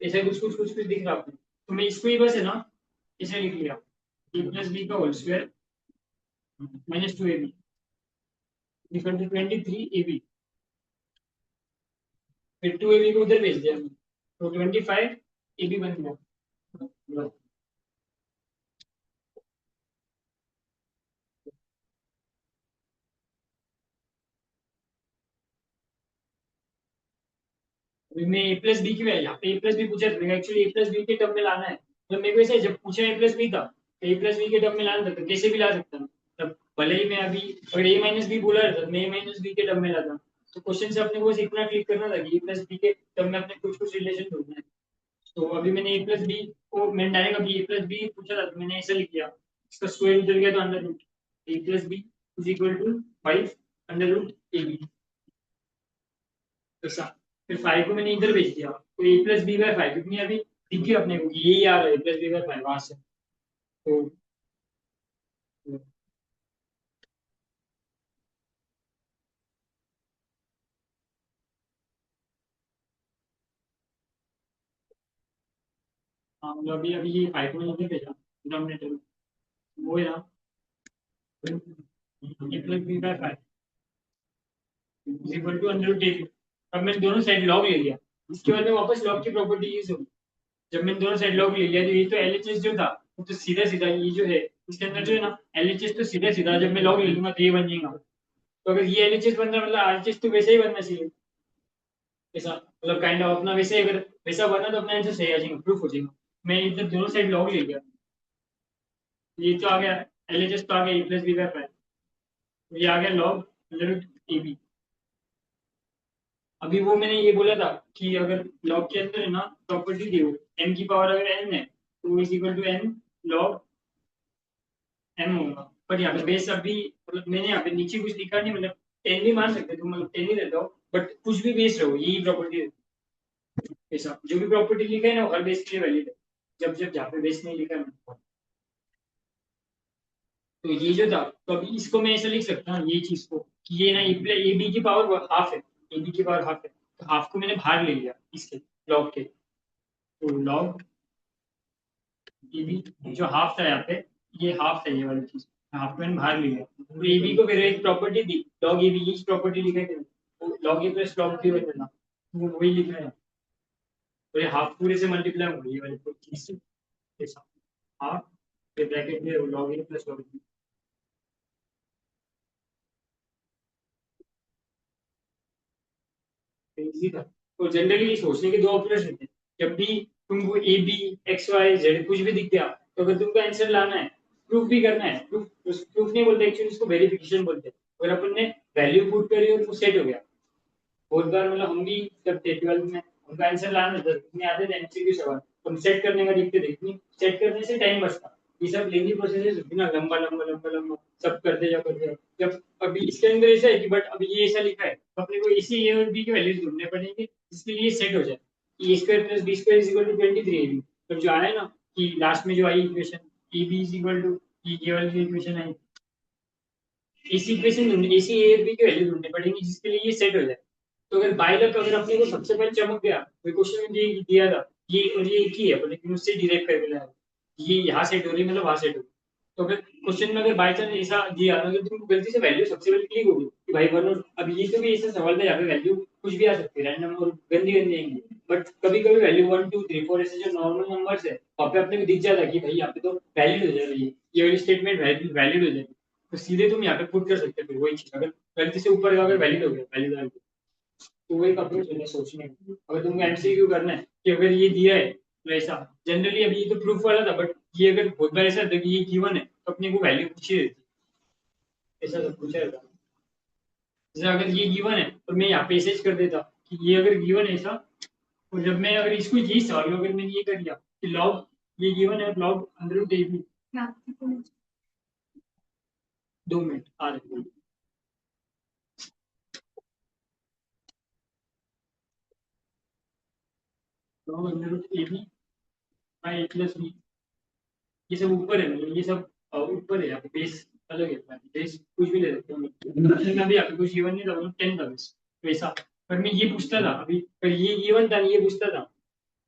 ऐसा कुछ दिख रहा आपको। तो मैं इसको ही बस है ना इसे लिख लिया, ए प्लस बी का whole square minus 2ab equal to 23ab। फिर 2ab को उधर भेज दिया तो 25ab बन गया। अभी मैं ए प्लस बी की वैल्यू यहाँ पे ए प्लस बी पूछा था, एक्चुअली ए प्लस बी के टर्म में लाना है। तो मेरे को ऐसे जब पूछा ए प्लस बी था तो ए प्लस बी के टर्म में लाना था तो कैसे भी ला सकता हूँ। तब भले ही मैं अभी अगर ए माइनस बी बोला था मैं ए माइनस बी के टर्म में लाता। तो क्वेश्चन से अपने को बस इतना क्लिक करना था कि ए प्लस बी के टर्म में अपने कुछ कुछ रिलेशन ढूंढना है। तो अभी मैंने ए प्लस बी को मैंने डायरेक्ट अभी ए प्लस बी पूछा था तो मैंने ऐसे लिख दिया, इसका स्क्वायर उधर गया तो under root a plus b is equal to 5 under root a b. ऐसा फिर 5 को मैंने इधर भेज दिया तो ए प्लस बी बाय 5 क्योंकि अभी दिख गया अपने को कि यही आ रहा है ए प्लस बी बाय 5 वहां से। तो हाँ मतलब अभी अभी ये 5 को मैंने इधर भेजा डिनोमिनेटर में, वो है ना a plus b by 5 is equal to under root a. अब मैंने दोनों साइड लॉग ले लिया, इसके बाद में वापस लॉग की प्रॉपर्टी यूज होगी। जब मैंने दोनों साइड लॉग ले लिया तो ये तो एलएचएस जो था वो तो सीधा सीधा ये जो है इसके अंदर जो है ना एलएचएस तो सीधा सीधा जब मैं लॉग ले लूंगा तो ये बन जाएगा। तो अगर ये एलएचएस बन रहा है मतलब आरएचएस तो वैसे ही बनना चाहिए। ऐसा मतलब काइंड ऑफ अपना वैसे अगर वैसा बना तो अपना आंसर सही आ जाएगा, प्रूफ हो जाएगा। मैं इधर दोनों साइड लॉग ले लिया, ये तो आ गया एलएचएस तो आ गया ए प्लस बी बाय 5, ये आ गया log under root a b. अभी वो मैंने ये बोला था कि अगर लॉग के अंदर है ना प्रॉपर्टी दी हो एन की पावर अगर एन है 2 is equal to n log m होगा। पर यहाँ पे बेस अभी मतलब मैंने यहाँ पे नीचे कुछ लिखा नहीं, मतलब 10 भी मान सकते तुम, मतलब 10 ही देता हो, बट कुछ भी बेस रहो यही प्रॉपर्टी ऐसा, जो भी प्रॉपर्टी लिखा है ना वो हर बेस के लिए वैलिड है, जब जब जहाँ पे बेस नहीं लिखा है ना। तो ये जो था, तो अभी इसको मैं ऐसा लिख सकता हूँ ये चीज को कि ये ना ए बी की पावर हाफ है, ए बी की पावर हाफ है, तो हाफ को मैंने बाहर ले लिया इसके लॉग के, तो लॉग ए बी जो हाफ था यहाँ पे, ये हाफ था ये वाली चीज, हाफ को मैंने बाहर ले लिया, तो ए बी को फिर एक प्रॉपर्टी दी लॉग ए बी, ये प्रॉपर्टी लिखा है तो log a plus log b बना, वो वही लिखा है, तो ये हाफ पूरे से मल्टीप्लाई हो गई ये वाली पूरी चीज से, ऐसा हाफ फिर ब्रैकेट में log a plus log B. Easy था। तो जनरली सोचने के दो अप्रोच होते हैं, जब भी तुमको a b x y z कुछ भी दिख गया, तो अगर तुमको आंसर लाना है, प्रूफ भी करना है, प्रूफ नहीं बोलते एक्चुअली, उसको वेरिफिकेशन बोलते हैं, अगर अपन ने वैल्यू पुट करी और वो सेट हो गया, बहुत बार मतलब हम भी करते थे 12th में, उनका आंसर लाना था, इतने आते थे एमसीक्यू सवाल, हम सेट करने का देखते थे, इतनी सेट करने से टाइम बचता, ये सब लेंदी प्रोसेस होती ना, लंबा लंबा लंबा लंबा सब करते जाओ करते जाओ, जब अभी इसके अंदर ऐसा है कि बट अभी ये ऐसा लिखा है, तो अपने को इसी ए और बी के वैल्यूज ढूंढने पड़ेंगे जिसके लिए सेट हो जाए, a square plus b square is equal to 23 a b, तब जो आया ना कि लास्ट में जो आई equation a b is equal to ये वाली इक्वेशन आई, इसी इक्वेशन ढूंढने, इसी ए और बी के वैल्यू ढूंढने पड़ेंगे जिसके लिए ये सेट हो जाए। तो अगर बाय लक अगर अपने को सबसे पहले चमक गया, कोई क्वेश्चन में दिया था ये और ये एक ही है, लेकिन उससे डायरेक्ट करके लाया, ये यहाँ सेट हो रही मतलब वहां सेट हो रही, तो अगर क्वेश्चन में अगर बाय चांस ऐसा दिया, अगर तुमको गलती से वैल्यू सबसे पहले क्लिक होगी कि भाई वन, और अब ये तो भी ऐसा सवाल था यहाँ पे वैल्यू कुछ भी आ सकती है रैंडम और गंदी गंदी आएंगी, बट कभी कभी वैल्यू 1 2 3 4 ऐसे जो नॉर्मल नंबर्स है वहाँ पे अपने को दिख जाता है कि भाई यहाँ पे तो वैलिड हो जाएगा, ये वाली स्टेटमेंट वैलिड हो जाएगी, तो सीधे तुम यहाँ पे पुट कर सकते हो वही चीज, अगर गलती से ऊपर अगर वैलिड हो गया वैलिड, तो वो एक अप्रोच है सोचने का। अगर तुमको एमसीक्यू करना है कि अगर ये दिया है तो ऐसा, जनरली अभी ये तो प्रूफ वाला था, बट ये अगर बहुत बार ऐसा था कि ये गिवन है तो अपने को वैल्यू पूछी रहती है, ऐसा सब पूछा रहता है। जैसे अगर ये गिवन है तो मैं यहाँ पे ऐसे कर देता कि ये अगर गिवन है ऐसा, तो जब मैं अगर इसको यही सवाल अगर मैंने ये कर दिया कि लॉग ये गिवन है log under root a b, 2 minute आ रहे हैं। Log under root a b by a plus b, ये सब ऊपर है, मतलब ये सब ऊपर है, यहाँ पे बेस अलग है, बेस कुछ भी ले सकते हो, क्वेश्चन में भी यहाँ पे कुछ गिवन नहीं था, मतलब 10 था बेस वैसा, पर मैं ये पूछता था अभी, पर ये गिवन था ये पूछता था,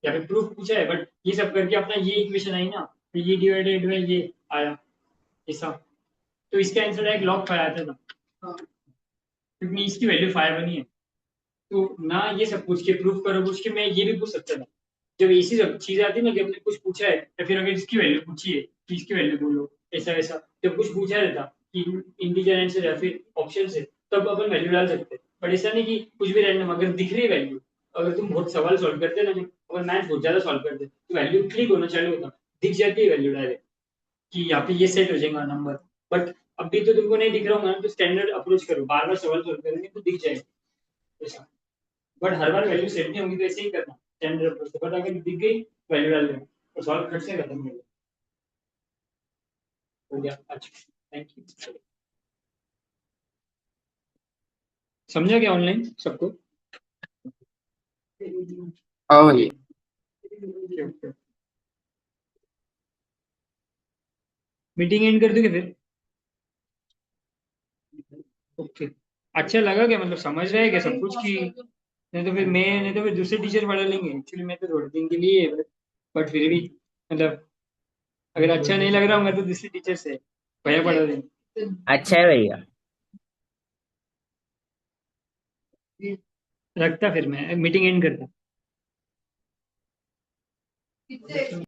यहाँ पे प्रूफ पूछा है, बट ये सब करके अपना ये इक्वेशन आई ना, तो ये डिवाइडेड बाय ये आया ऐसा, तो इसका आंसर एक लॉग 5 आता था, क्योंकि इसकी वैल्यू 5 बनी है, तो ना ये सब पूछ के प्रूफ करो पूछ के, मैं ये भी पूछ सकता था, जब ऐसी सब चीज आती है ना कि हमने कुछ पूछा है या फिर अगर इसकी वैल्यू पूछी है कि इसकी वैल्यू बोलो ऐसा वैसा, जब कुछ पूछा रहता कि इंटीजर आंसर या फिर ऑप्शन से, तब अपन वैल्यू डाल सकते हैं, बट ऐसा नहीं कि कुछ भी रैंडम अगर दिख रही है वैल्यू, अगर तुम बहुत सवाल सॉल्व करते ना, अगर मैथ बहुत ज्यादा सॉल्व करते तो वैल्यू क्लिक होना चालू होता, दिख जाती है वैल्यू डायरेक्ट कि यहाँ पे ये सेट हो जाएगा नंबर, बट अभी तो तुमको नहीं दिख रहा होगा ना, तो स्टैंडर्ड अप्रोच करो, बार बार सवाल सॉल्व करेंगे तो दिख जाएगा ऐसा, but her bar value set नहीं होगी तो ऐसे ही करना स्टैंडर्ड अप्रोच से, बट अगर दिख गई वैल्यू डाल देना और सॉल्व खट से खत्म हो गया। अच्छा थैंक यू, समझा क्या ऑनलाइन सबको? हाँ भैया। मीटिंग एंड कर दोगे फिर? ओके, अच्छा लगा क्या, मतलब समझ रहे हैं क्या सब कुछ की? नहीं तो फिर दूसरे टीचर पढ़ा लेंगे, एक्चुअली मैं तो थोड़े दिन के लिए, बट फिर भी मतलब अगर अच्छा नहीं लग रहा होगा तो दूसरे टीचर से भैया पढ़ा देंगे। अच्छा है भैया। रखता फिर मैं मीटिंग एंड करता। कितने